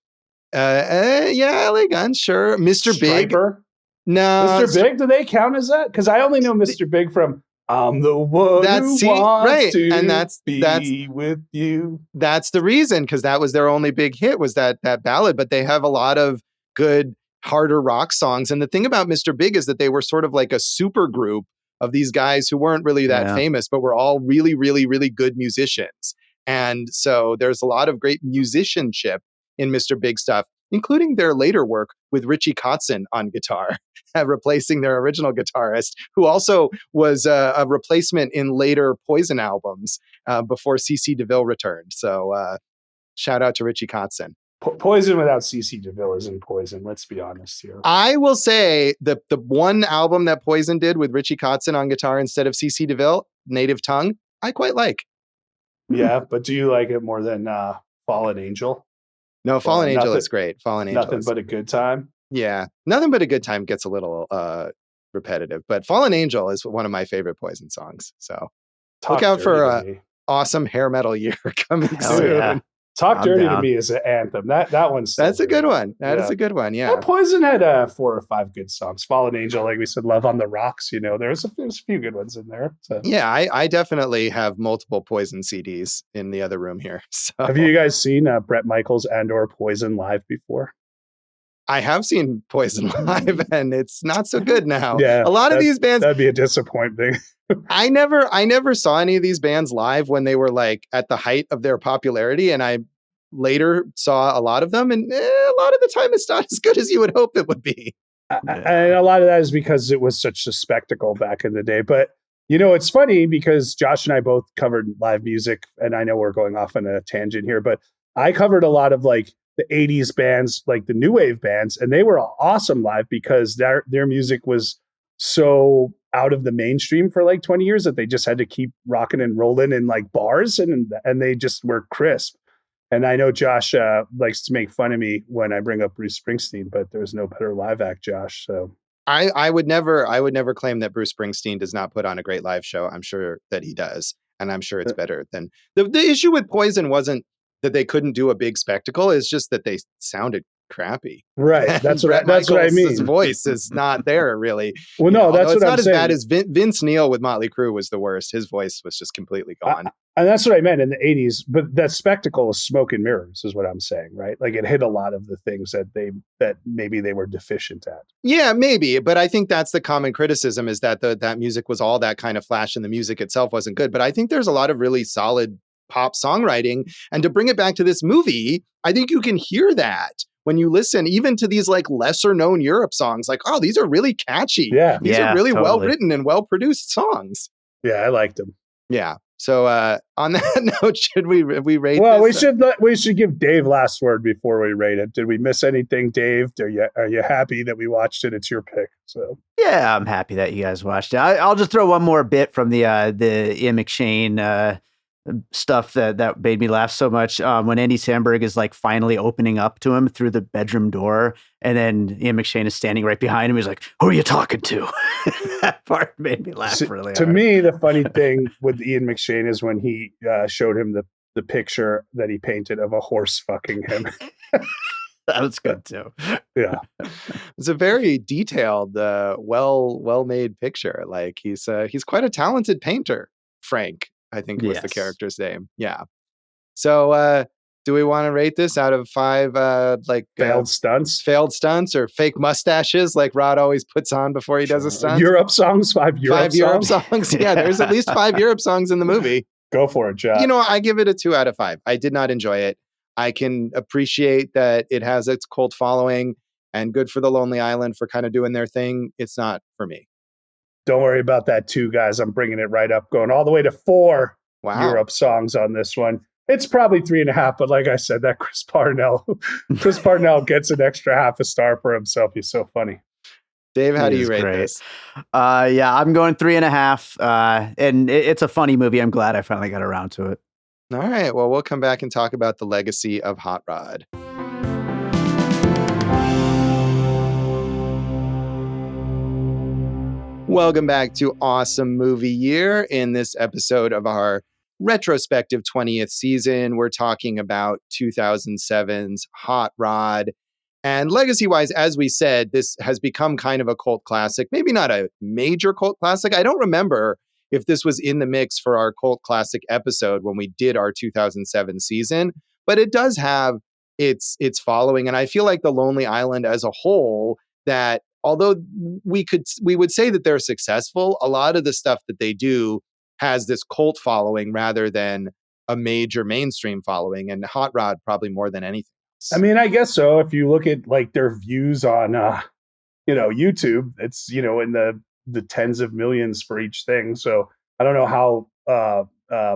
S1: Yeah, LA Guns, sure. Mr.
S2: Striper?
S1: Big. No.
S2: Mr. Big, do they count as that? Because I only know Mr. Big from I'm the one who wants to be with you.
S1: That's the reason, because that was their only big hit, was that ballad. But they have a lot of good, harder rock songs. And the thing about Mr. Big is that they were sort of like a super group of these guys who weren't really that famous, but were all really, really, really good musicians. And so there's a lot of great musicianship in Mr. Big stuff, including their later work with Richie Kotzen on guitar, replacing their original guitarist, who also was a replacement in later Poison albums before CC DeVille returned. So shout out to Richie Kotzen.
S2: Poison without CC DeVille isn't Poison. Let's be honest here.
S1: I will say the one album that Poison did with Richie Kotzen on guitar instead of CC DeVille, Native Tongue, I quite like.
S2: Yeah, but do you like it more than Fallen Angel?
S1: No, Fallen Angel is great. Fallen Angel.
S2: Nothing but a good time.
S1: Yeah, Nothing But a Good Time gets a little repetitive, but Fallen Angel is one of my favorite Poison songs. So look out for an awesome hair metal year coming soon.
S3: Yeah.
S2: Talk Dirty to Me is an anthem. That's
S1: a good one. That is a good one. Yeah.
S2: Poison had 4 or 5 good songs. Fallen Angel, like we said, Love on the Rocks. There's a few good ones in there. So.
S1: Yeah, I definitely have multiple Poison CDs in the other room here. So.
S2: Have you guys seen Bret Michaels and/or Poison live before?
S1: I have seen Poison live, and it's not so good now.
S2: Yeah,
S1: a lot of these bands.
S2: That'd be a disappointing.
S1: I never saw any of these bands live when they were like at the height of their popularity, and I later saw a lot of them, and a lot of the time it's not as good as you would hope it would be.
S2: And a lot of that is because it was such a spectacle back in the day. But It's funny because Josh and I both covered live music, and I know we're going off on a tangent here, but I covered a lot of like the 80s bands, like the new wave bands, and they were awesome live because their music was so out of the mainstream for like 20 years that they just had to keep rocking and rolling in like bars, and they just were crisp. And I know Josh likes to make fun of me when I bring up Bruce Springsteen, but there's no better live act, Josh. So
S1: I would never claim that Bruce Springsteen does not put on a great live show. I'm sure that he does, and I'm sure it's better than the issue with Poison wasn't that they couldn't do a big spectacle. It's just that they sounded crappy.
S2: Right.
S1: And
S2: That's
S1: Bret
S2: what I
S1: Michaels'
S2: mean.
S1: voice is not there really.
S2: Well, no, that's
S1: it's
S2: what
S1: not
S2: I'm
S1: as
S2: saying.
S1: bad as Vince Neil with Motley Crue was the worst. His voice was just completely gone.
S2: And that's what I meant in the 80s. But that spectacle is smoke and mirrors is what I'm saying, right? Like it hit a lot of the things that maybe they were deficient at.
S1: Yeah, maybe. But I think that's the common criticism is that that music was all that kind of flash and the music itself wasn't good. But I think there's a lot of really solid pop songwriting. And to bring it back to this movie, I think you can hear that when you listen even to these like lesser known Europe songs, like, oh, these are really catchy.
S2: Yeah.
S1: These are really
S3: totally.
S1: well written and well produced songs.
S2: Yeah, I liked them.
S1: Yeah. So on that note, should we rate
S2: well,
S1: this?
S2: we should give Dave last word before we rate it. Did we miss anything, Dave? Are you happy that we watched it? It's your pick. So
S3: yeah, I'm happy that you guys watched it. I'll just throw one more bit from the Ian McShane stuff that made me laugh so much when Andy Samberg is like finally opening up to him through the bedroom door, and then Ian McShane is standing right behind him. He's like, "Who are you talking to?" That part made me laugh really hard.
S2: To me, the funny thing with Ian McShane is when he showed him the picture that he painted of a horse fucking him.
S3: That was good too.
S2: Yeah,
S1: it's a very detailed, well made picture. Like he's quite a talented painter. Frank, I think was the character's name. Yeah. So do we want to rate this out of 5
S2: failed stunts
S1: or fake mustaches like Rod always puts on before he does a stunt?
S2: Europe songs, 5 Europe
S1: songs. Yeah, there's at least 5 Europe songs in the movie.
S2: Go for it, Josh.
S1: I give it a 2 out of 5. I did not enjoy it. I can appreciate that it has its cult following and good for the Lonely Island for kind of doing their thing. It's not for me.
S2: Don't worry about that 2, guys. I'm bringing it right up, going all the way to 4 Europe songs on this one. It's probably 3.5, but like I said, that Chris Parnell gets an extra half a star for himself. He's so funny.
S1: Dave, how do you rate this?
S3: Yeah, I'm going 3.5. And it's a funny movie. I'm glad I finally got around to it.
S1: All right. Well, we'll come back and talk about the legacy of Hot Rod. Welcome back to Awesome Movie Year. In this episode of our retrospective 20th season, we're talking about 2007's Hot Rod. And legacy-wise, as we said, this has become kind of a cult classic. Maybe not a major cult classic. I don't remember if this was in the mix for our cult classic episode when we did our 2007 season, but it does have its following. And I feel like the Lonely Island as a whole, that although we would say that they're successful, a lot of the stuff that they do has this cult following rather than a major mainstream following, and Hot Rod probably more than anything else.
S2: I mean, I guess so. If you look at like their views on YouTube, it's in the tens of millions for each thing. So I don't know how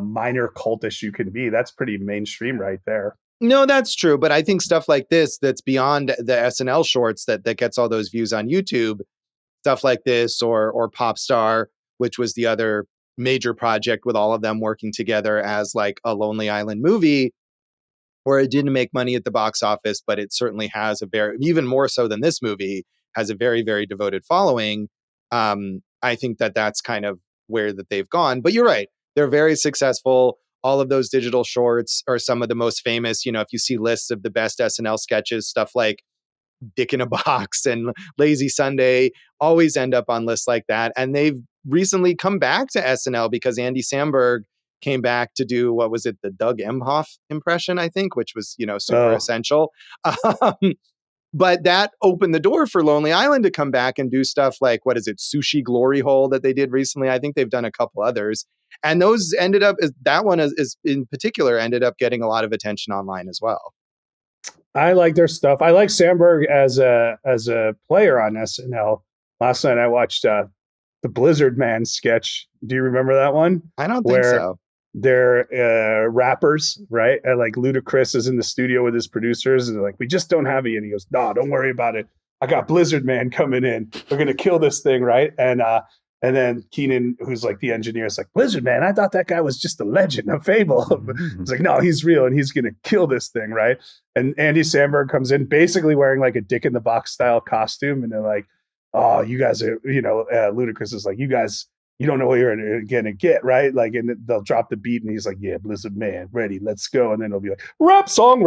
S2: minor cultish you can be. That's pretty mainstream right there.
S1: No, that's true. But I think stuff like this, that's beyond the SNL shorts that gets all those views on YouTube, stuff like this or Pop Star, which was the other major project with all of them working together as like a Lonely Island movie, where it didn't make money at the box office, but it certainly has even more so than this movie, has a very, very devoted following. I think that's kind of where that they've gone. But you're right. They're very successful. All of those digital shorts are some of the most famous. If you see lists of the best SNL sketches, stuff like Dick in a Box and Lazy Sunday always end up on lists like that. And they've recently come back to SNL because Andy Samberg came back to do, what was it, the Doug Emhoff impression, I think, which was, super essential. But that opened the door for Lonely Island to come back and do stuff like, what is it, Sushi Glory Hole that they did recently. I think they've done a couple others. And those ended up, that one is in particular, ended up getting a lot of attention online as well.
S2: I like their stuff. I like Samberg as a player on SNL. Last night I watched the Blizzard Man sketch. Do you remember that one?
S1: I don't think
S2: Where
S1: so.
S2: they're rappers, right? And like Ludacris is in the studio with his producers, and they're like, "We just don't have any." And he goes, "No, don't worry about it. I got Blizzard Man coming in. We're gonna kill this thing, right?" And then Keenan, who's like the engineer, is like, "Blizzard Man, I thought that guy was just a legend, a fable." He's like, "No, he's real, and he's gonna kill this thing, right?" And Andy Samberg comes in, basically wearing like a Dick in the Box style costume, and they're like, "Oh, you guys are, Ludacris is like, you guys." You don't know what you're gonna get, right? Like, and they'll drop the beat, and he's like, "Yeah, Blizzard Man, ready, let's go." And then it'll be like, rap song,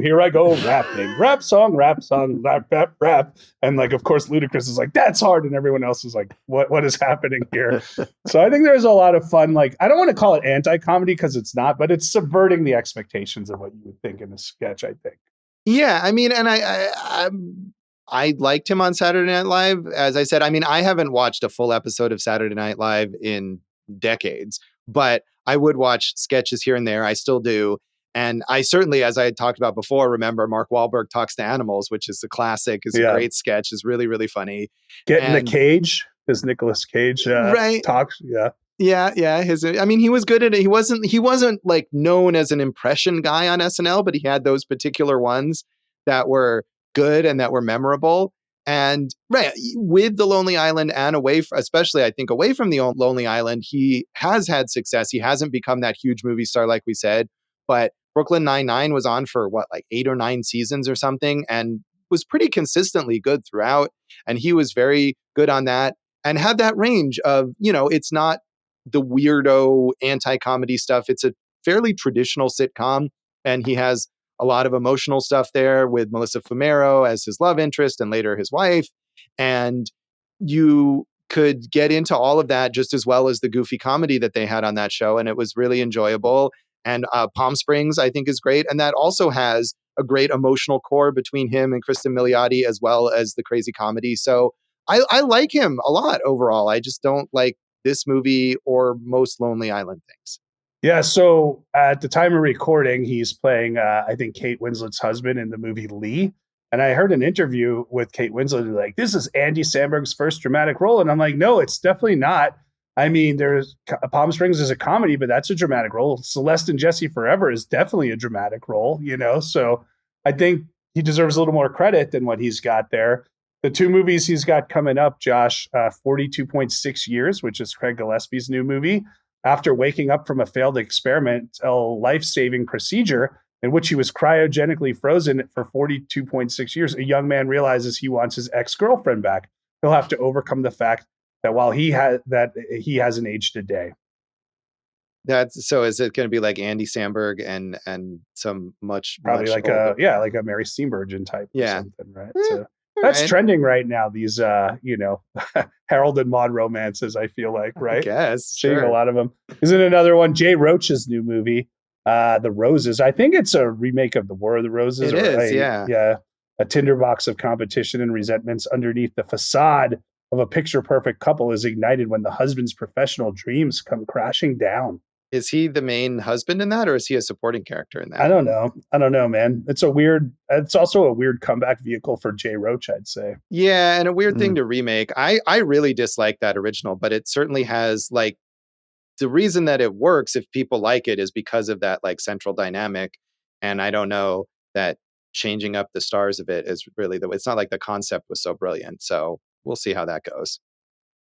S2: here I go, rapping, rap song, rap, rap, rap. And like, of course, Ludacris is like, "That's hard," and everyone else is like, "What is happening here?" So I think there's a lot of fun. Like, I don't want to call it anti-comedy because it's not, but it's subverting the expectations of what you would think in a sketch, I think.
S1: Yeah, I mean, and I liked him on Saturday Night Live. As I said, I mean, I haven't watched a full episode of Saturday Night Live in decades, but I would watch sketches here and there. I still do. And I certainly, as I had talked about before, remember Mark Wahlberg Talks to Animals, which is a classic, is a great sketch, is really, really funny.
S2: Get in the Cage, because Nicolas Cage
S1: right.
S2: talks. Yeah.
S1: Yeah. I mean, he was good at it. He wasn't like known as an impression guy on SNL, but he had those particular ones that were good and that were memorable. And right, with The Lonely Island and especially I think away from The Lonely Island, he has had success. He hasn't become that huge movie star like we said, but Brooklyn Nine-Nine was on for like 8 or 9 seasons or something and was pretty consistently good throughout. And he was very good on that and had that range of, it's not the weirdo anti-comedy stuff. It's a fairly traditional sitcom, and he has a lot of emotional stuff there with Melissa Fumero as his love interest and later his wife. And you could get into all of that just as well as the goofy comedy that they had on that show. And it was really enjoyable. And Palm Springs, I think, is great. And that also has a great emotional core between him and Kristen Milioti, as well as the crazy comedy. So I like him a lot overall. I just don't like this movie or most Lonely Island things.
S2: Yeah, so at the time of recording, he's playing, I think, Kate Winslet's husband in the movie Lee. And I heard an interview with Kate Winslet, like, "This is Andy Samberg's first dramatic role." And I'm like, no, it's definitely not. I mean, there's Palm Springs is a comedy, but that's a dramatic role. Celeste and Jesse Forever is definitely a dramatic role, So I think he deserves a little more credit than what he's got there. The 2 movies he's got coming up, Josh, 42.6 Years, which is Craig Gillespie's new movie. After waking up from a failed experimental life-saving procedure in which he was cryogenically frozen for 42.6 years, a young man realizes he wants his ex-girlfriend back. He'll have to overcome the fact that while he hasn't aged a day.
S1: So is it going to be like Andy Samberg and some
S2: probably
S1: much
S2: like
S1: older?
S2: like a Mary Steenburgen type or something, right? So that's trending right now. These Harold and Maude romances, I feel like, right?
S1: I guess
S2: seeing a lot of them. Isn't another one Jay Roach's new movie, The Roses? I think it's a remake of The War of the Roses.
S1: It is, yeah.
S2: Yeah. A tinderbox of competition and resentments underneath the facade of a picture-perfect couple is ignited when the husband's professional dreams come crashing down.
S1: Is he the main husband in that, or is he a supporting character in that?
S2: I don't know, man. It's also a weird comeback vehicle for Jay Roach, I'd say.
S1: Yeah, and a weird thing to remake. I really dislike that original, but it certainly has like the reason that it works if people like it is because of that like central dynamic. And I don't know that changing up the stars of it is really it's not like the concept was so brilliant. So we'll see how that goes.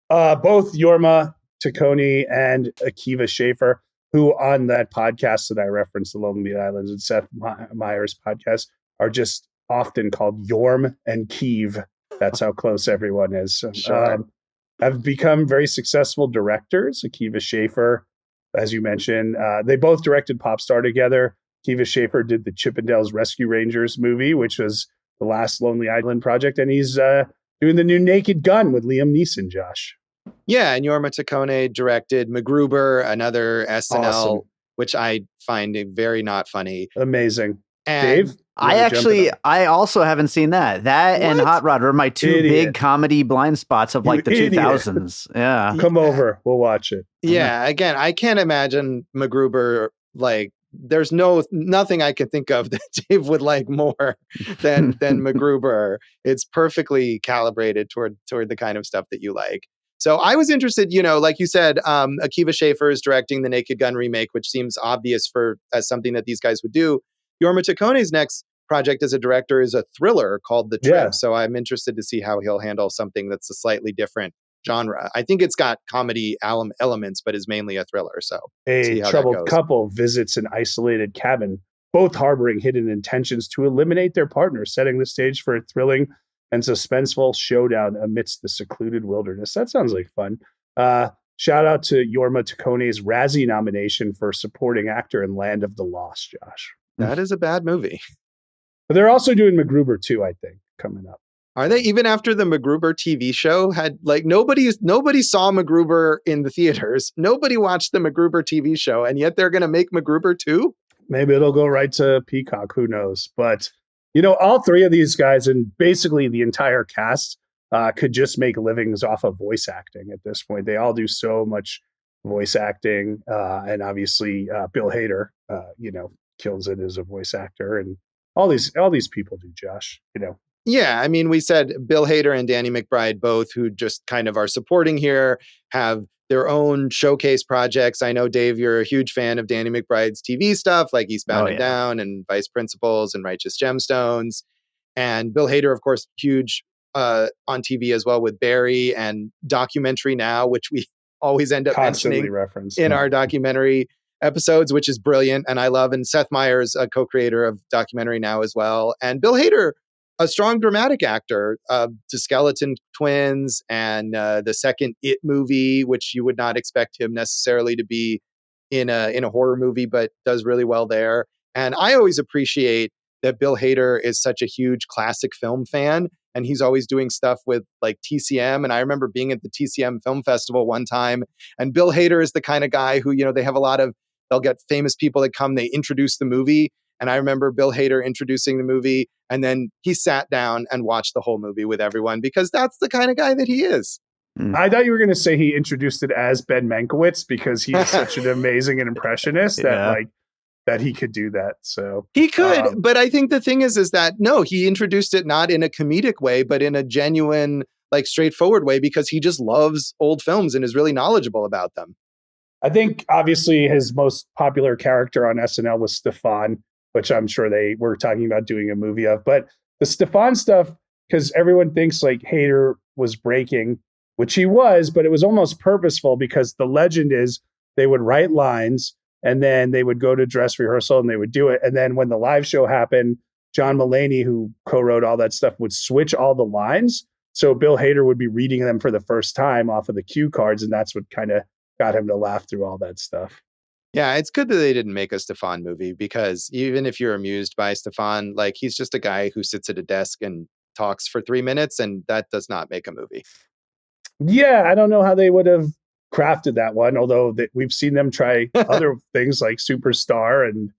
S2: Both Jorma Taccone and Akiva Schaffer, who on that podcast that I referenced, The Lonely Islands and Seth Meyers podcast, are just often called Jorm and Keeve. That's how close everyone is.
S1: Sure.
S2: Have become very successful directors. Akiva Schaffer, as you mentioned, they both directed Popstar together. Akiva Schaffer did the Chippendales Rescue Rangers movie, which was the last Lonely Island project. And he's doing the new Naked Gun with Liam Neeson, Josh.
S1: Yeah, and Jorma Taccone directed MacGruber, another SNL, which I find very not funny.
S2: Amazing.
S1: And
S2: Dave?
S3: I also haven't seen that. That and Hot Rod are my 2 big comedy blind spots of like the 2000s. Yeah.
S2: Come over. We'll watch it.
S1: Yeah. Again, I can't imagine MacGruber, like, there's nothing I can think of that Dave would like more than MacGruber. It's perfectly calibrated toward the kind of stuff that you like. So I was interested, like you said, Akiva Schaffer is directing the Naked Gun remake, which seems obvious as something that these guys would do. Jorma Taccone's next project as a director is a thriller called The Trip.
S2: Yeah.
S1: So I'm interested to see how he'll handle something that's a slightly different genre. I think it's got comedy elements, but is mainly a thriller. So see
S2: A
S1: how that
S2: troubled
S1: goes.
S2: couple visits an isolated cabin, both harboring hidden intentions to eliminate their partner, setting the stage for a thrilling and suspenseful showdown amidst the secluded wilderness. That sounds like fun. Shout out to Jorma Taccone's Razzie nomination for supporting actor in Land of the Lost, Josh.
S1: That is a bad movie.
S2: But they're also doing MacGruber too, I think, coming up.
S1: Are they? Even after the MacGruber TV show had nobody saw MacGruber in the theaters. Nobody watched the MacGruber TV show, and yet they're going to make MacGruber 2?
S2: Maybe it'll go right to Peacock. Who knows? But all three of these guys and basically the entire cast could just make livings off of voice acting at this point. They all do so much voice acting, and obviously Bill Hader, kills it as a voice actor, and all these people do. Josh,
S1: Yeah, I mean, we said Bill Hader and Danny McBride, both who just kind of are supporting here, have their own showcase projects. I know, Dave, you're a huge fan of Danny McBride's TV stuff, like Eastbound and Down and Vice Principals and Righteous Gemstones. And Bill Hader, of course, huge on TV as well with Barry and Documentary Now, which we always end up mentioning in our documentary episodes, which is brilliant and I love. And Seth Meyers, a co-creator of Documentary Now as well. And Bill Hader, a strong dramatic actor, to Skeleton Twins and the second It movie, which you would not expect him necessarily to be in a horror movie, but does really well there. And I always appreciate that Bill Hader is such a huge classic film fan, and he's always doing stuff with like TCM. And I remember being at the TCM Film Festival one time, and Bill Hader is the kind of guy who, they have they'll get famous people that come, they introduce the movie. And I remember Bill Hader introducing the movie, and then he sat down and watched the whole movie with everyone because that's the kind of guy that he is.
S2: I thought you were going to say he introduced it as Ben Mankiewicz because he's such an amazing impressionist that he could do that. So
S1: he could, but I think the thing is that no, he introduced it not in a comedic way, but in a genuine, like straightforward way because he just loves old films and is really knowledgeable about them.
S2: I think obviously his most popular character on SNL was Stefan, which I'm sure they were talking about doing a movie of. But the Stefan stuff, because everyone thinks like Hader was breaking, which he was, but it was almost purposeful because the legend is they would write lines and then they would go to dress rehearsal and they would do it. And then when the live show happened, John Mulaney, who co-wrote all that stuff, would switch all the lines. So Bill Hader would be reading them for the first time off of the cue cards. And that's what kind of got him to laugh through all that stuff.
S1: Yeah, it's good that they didn't make a Stefan movie because even if you're amused by Stefan, like he's just a guy who sits at a desk and talks for 3 minutes, and that does not make a movie.
S2: Yeah, I don't know how they would have crafted that one, although we've seen them try other things like Superstar and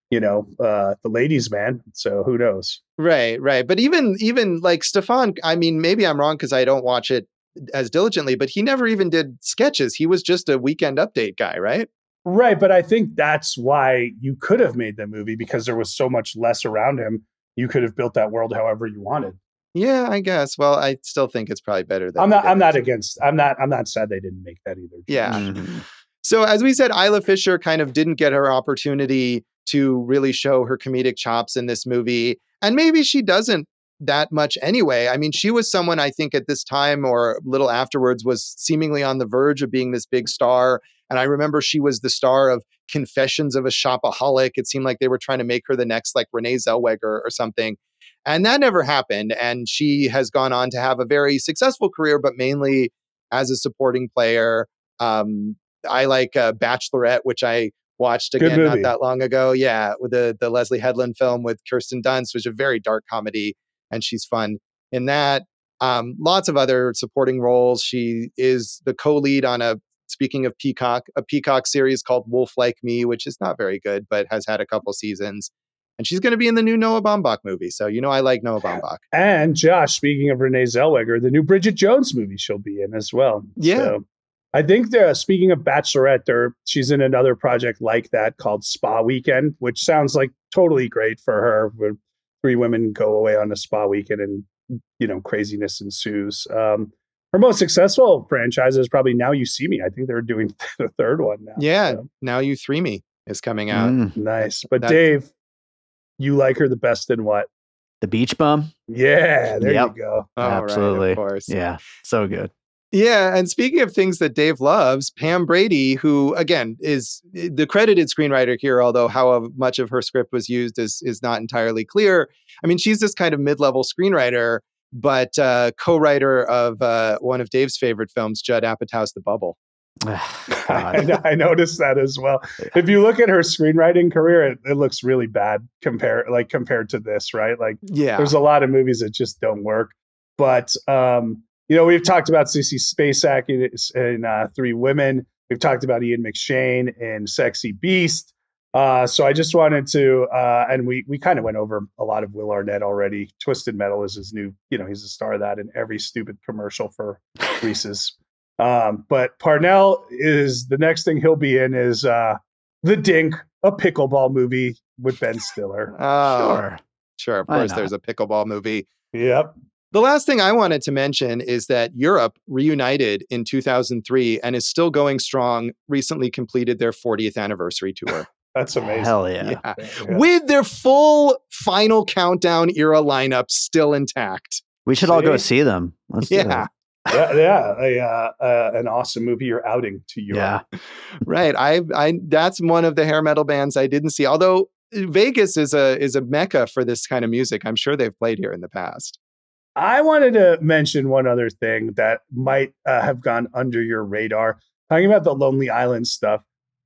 S2: The Ladies Man. So who knows?
S1: Right. But even like Stefan, I mean, maybe I'm wrong because I don't watch it as diligently, but he never even did sketches. He was just a Weekend Update guy, right?
S2: Right, but I think that's why you could have made the movie because there was so much less around him. You could have built that world however you wanted.
S1: Yeah, I guess. Well, I still think it's probably better than
S2: I'm not sad they didn't make that either.
S1: Yeah. Mm-hmm. So as we said, Isla Fisher kind of didn't get her opportunity to really show her comedic chops in this movie. And maybe she doesn't that much anyway. I mean, she was someone I think at this time or a little afterwards was seemingly on the verge of being this big star. And I remember she was the star of Confessions of a Shopaholic. It seemed like they were trying to make her the next like Renee Zellweger or something. And that never happened. And she has gone on to have a very successful career, but mainly as a supporting player. I like Bachelorette, which I watched again not that long ago. Yeah, with the Leslie Headland film with Kirsten Dunst, which is a very dark comedy, and she's fun in that. Lots of other supporting roles. She is the co-lead on speaking of Peacock, a Peacock series called Wolf Like Me, which is not very good, but has had a couple seasons. And she's going to be in the new Noah Baumbach movie. So, I like Noah Baumbach.
S2: And Josh, speaking of Renee Zellweger, the new Bridget Jones movie she'll be in as well.
S1: Yeah.
S2: So, I think speaking of Bachelorette, she's in another project like that called Spa Weekend, which sounds like totally great for her. Where 3 women go away on a spa weekend and, craziness ensues. her most successful franchise is probably Now You See Me. I think they're doing the third one now.
S1: Yeah,
S2: so.
S1: Now You Three Me is coming out.
S2: Nice. But Dave, you like her the best in what?
S3: The Beach Bum.
S2: Yeah, there you go.
S1: Oh,
S3: Absolutely.
S1: right, of course.
S3: Yeah, so good.
S1: Yeah, and speaking of things that Dave loves, Pam Brady, who again is the credited screenwriter here, although how much of her script was used is not entirely clear. I mean, she's this kind of mid-level screenwriter, but co-writer of one of Dave's favorite films, Judd Apatow's The Bubble.
S2: I noticed that as well. If you look at her screenwriting career, it looks really bad compared to this, right? Like, there's a lot of movies that just don't work. But we've talked about Sissy Spacek in Three Women. We've talked about Ian McShane in Sexy Beast. So I just wanted to, and we kind of went over a lot of Will Arnett already. Twisted Metal is his new, he's a star of that in every stupid commercial for Reese's. But Parnell is the next thing he'll be in is The Dink, a pickleball movie with Ben Stiller.
S1: Oh, sure. Of course, there's a pickleball movie.
S2: Yep.
S1: The last thing I wanted to mention is that Europe reunited in 2003 and is still going strong. Recently completed their 40th anniversary tour.
S2: That's amazing.
S3: Hell yeah.
S1: With their full Final Countdown era lineup still intact.
S3: We should all go see them. Let's do that.
S2: An awesome movie you're outing to Europe.
S1: Yeah. Right. I that's one of the hair metal bands I didn't see. Although Vegas is a mecca for this kind of music. I'm sure they've played here in the past.
S2: I wanted to mention one other thing that might have gone under your radar. Talking about the Lonely Island stuff.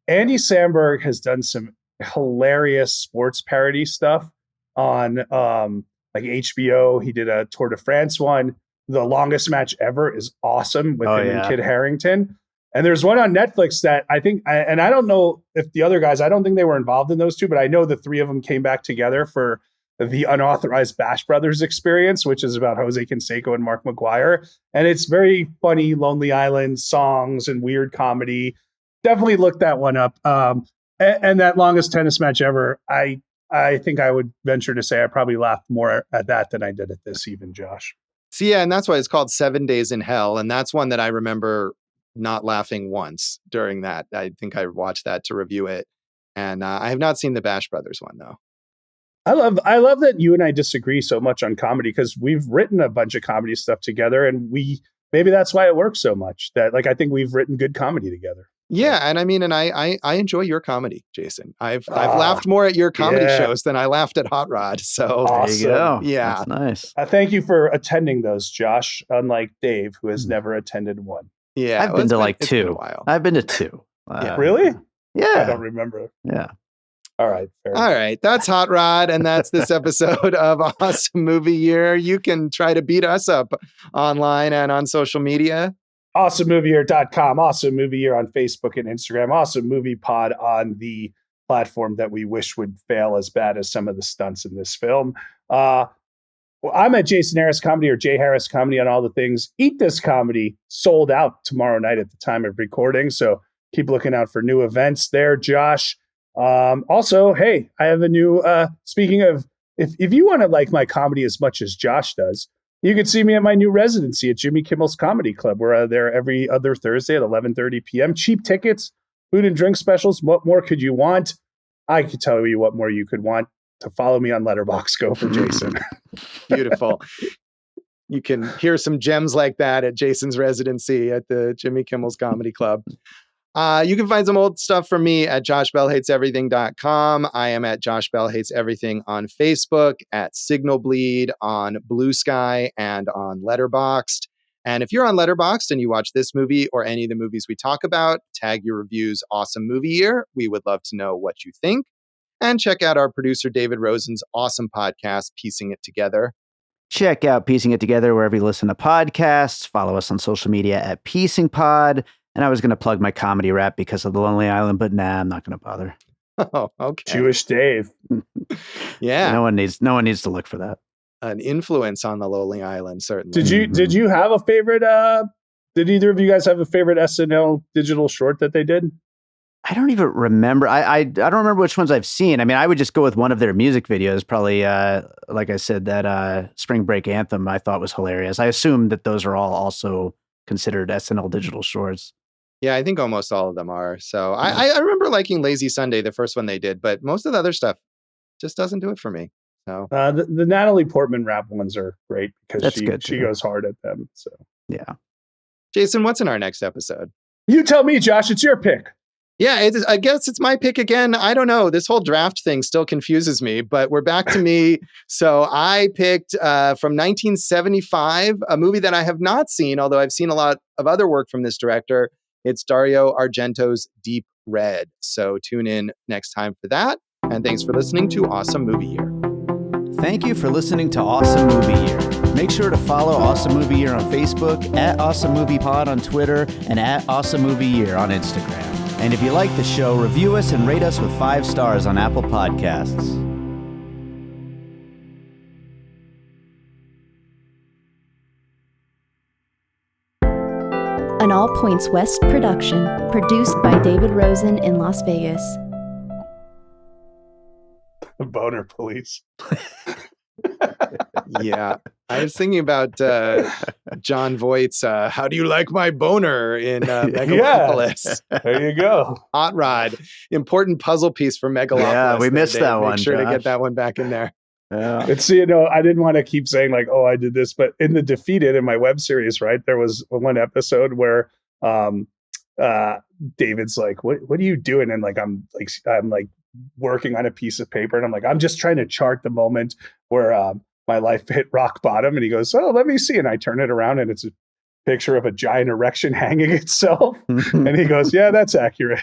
S2: Andy Samberg has done some hilarious sports parody stuff on like HBO. He did a Tour de France one. The Longest Match Ever is awesome with him and Kid Harington. And there's one on Netflix that I think, and I don't know if the other guys, I don't think they were involved in those two, but I know the three of them came back together for the Unauthorized Bash Brothers Experience, which is about Jose Canseco and Mark McGuire. And it's very funny, Lonely Island songs and weird comedy. Definitely look that one up. And that Longest Tennis Match Ever, I think I would venture to say I probably laughed more at that than I did at this even, Josh.
S1: So yeah, and that's why it's called 7 Days in Hell. And that's one that I remember not laughing once during that. I think I watched that to review it. And I have not seen the Bash Brothers one, though.
S2: I love that you and I disagree so much on comedy because we've written a bunch of comedy stuff together, and maybe that's why it works so much. That I think we've written good comedy together.
S1: Yeah, and I mean, and I enjoy your comedy, Jason. I've laughed more at your comedy shows than I laughed at Hot Rod. So
S2: awesome.
S3: There you go.
S1: Yeah,
S3: that's nice.
S2: Thank you for attending those, Josh. Unlike Dave, who has never attended one.
S1: Yeah,
S3: I've been to two. I've been to two.
S2: Really?
S3: Yeah,
S2: I don't remember.
S3: Yeah.
S2: All right.
S1: All right. That's Hot Rod. And that's this episode of Awesome Movie Year. You can try to beat us up online and on social media.
S2: AwesomeMovieYear.com. Awesome Movie Year on Facebook and Instagram. Awesome Movie Pod on the platform that we wish would fail as bad as some of the stunts in this film. I'm at Jason Harris Comedy or Jay Harris Comedy on all the things. Eat This Comedy sold out tomorrow night at the time of recording. So keep looking out for new events there, Josh. Also, hey, I have a new, speaking of, if you want to like my comedy as much as Josh does, you can see me at my new residency at Jimmy Kimmel's Comedy Club. We're there every other Thursday at 11:30 p.m. Cheap tickets, food and drink specials. What more could you want? I could tell you what more you could want. To follow me on Letterboxd, go for Jason.
S1: Beautiful. You can hear some gems like that at Jason's residency at the Jimmy Kimmel's Comedy Club. You can find some old stuff from me at joshbellhateseverything.com. I am at Josh Bell Hates Everything on Facebook, at Signal Bleed on Blue Sky, and on Letterboxd. And if you're on Letterboxd and you watch this movie or any of the movies we talk about, tag your reviews Awesome Movie Year. We would love to know what you think. And check out our producer David Rosen's awesome podcast, Piecing It Together.
S3: Check out Piecing It Together wherever you listen to podcasts. Follow us on social media at Piecing Pod. And I was going to plug my comedy rap because of the Lonely Island, but nah, I'm not going to bother.
S1: Oh, okay.
S2: Jewish Dave.
S1: Yeah.
S3: No one needs to look for that.
S1: An influence on the Lonely Island, certainly.
S2: Did you have a favorite? Did either of you guys have a favorite SNL digital short that they did?
S3: I don't even remember. I don't remember which ones I've seen. I mean, I would just go with one of their music videos. Probably, like I said, that Spring Break Anthem I thought was hilarious. I assume that those are all also considered SNL digital shorts.
S1: Yeah, I think almost all of them are. So I remember liking Lazy Sunday, the first one they did, but most of the other stuff just doesn't do it for me. So
S2: the Natalie Portman rap ones are great because
S3: That's good,
S2: she
S3: too.
S2: goes hard at them. So
S3: Yeah.
S1: Jason, what's in our next episode?
S2: you tell me, Josh. It's your pick.
S1: Yeah, I guess it's my pick again. I don't know. This whole draft thing still confuses me, but we're back to me. So I picked from 1975, a movie that I have not seen, although I've seen a lot of other work from this director. It's Dario Argento's Deep Red. So tune in next time for that. And thanks for listening to Awesome Movie Year.
S3: Thank you for listening to Awesome Movie Year. Make sure to follow Awesome Movie Year on Facebook, at Awesome Movie Pod on Twitter, and at Awesome Movie Year on Instagram. And if you like the show, review us and rate us with 5 stars on Apple Podcasts.
S4: An All Points West production, produced by David Rosen in Las Vegas.
S2: Boner police.
S1: Yeah. I was thinking about John Voight's How Do You Like My Boner in Megalopolis.
S2: There you go.
S1: Hot Rod. Important puzzle piece for Megalopolis.
S3: Yeah, we missed that one,
S1: Make sure to
S3: Josh.
S1: get that one back in there.
S3: Yeah.
S2: It's, you know, I didn't want to keep saying like, oh, I did this, but in the Defeated, in my web series, right, there was one episode where David's like, what are you doing? And like, I'm like working on a piece of paper, and I'm like, I'm just trying to chart the moment where my life hit rock bottom. And he goes, oh, let me see. And I turn it around, and it's a picture of a giant erection hanging itself. And he goes, yeah, that's accurate.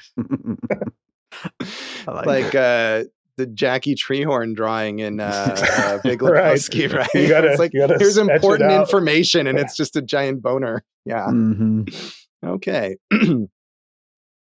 S3: I like it.
S1: The Jackie Treehorn drawing in Big Lebowski, right?
S2: You gotta,
S1: it's like, here's important information, and it's just a giant boner. Yeah.
S3: Mm-hmm.
S1: Okay.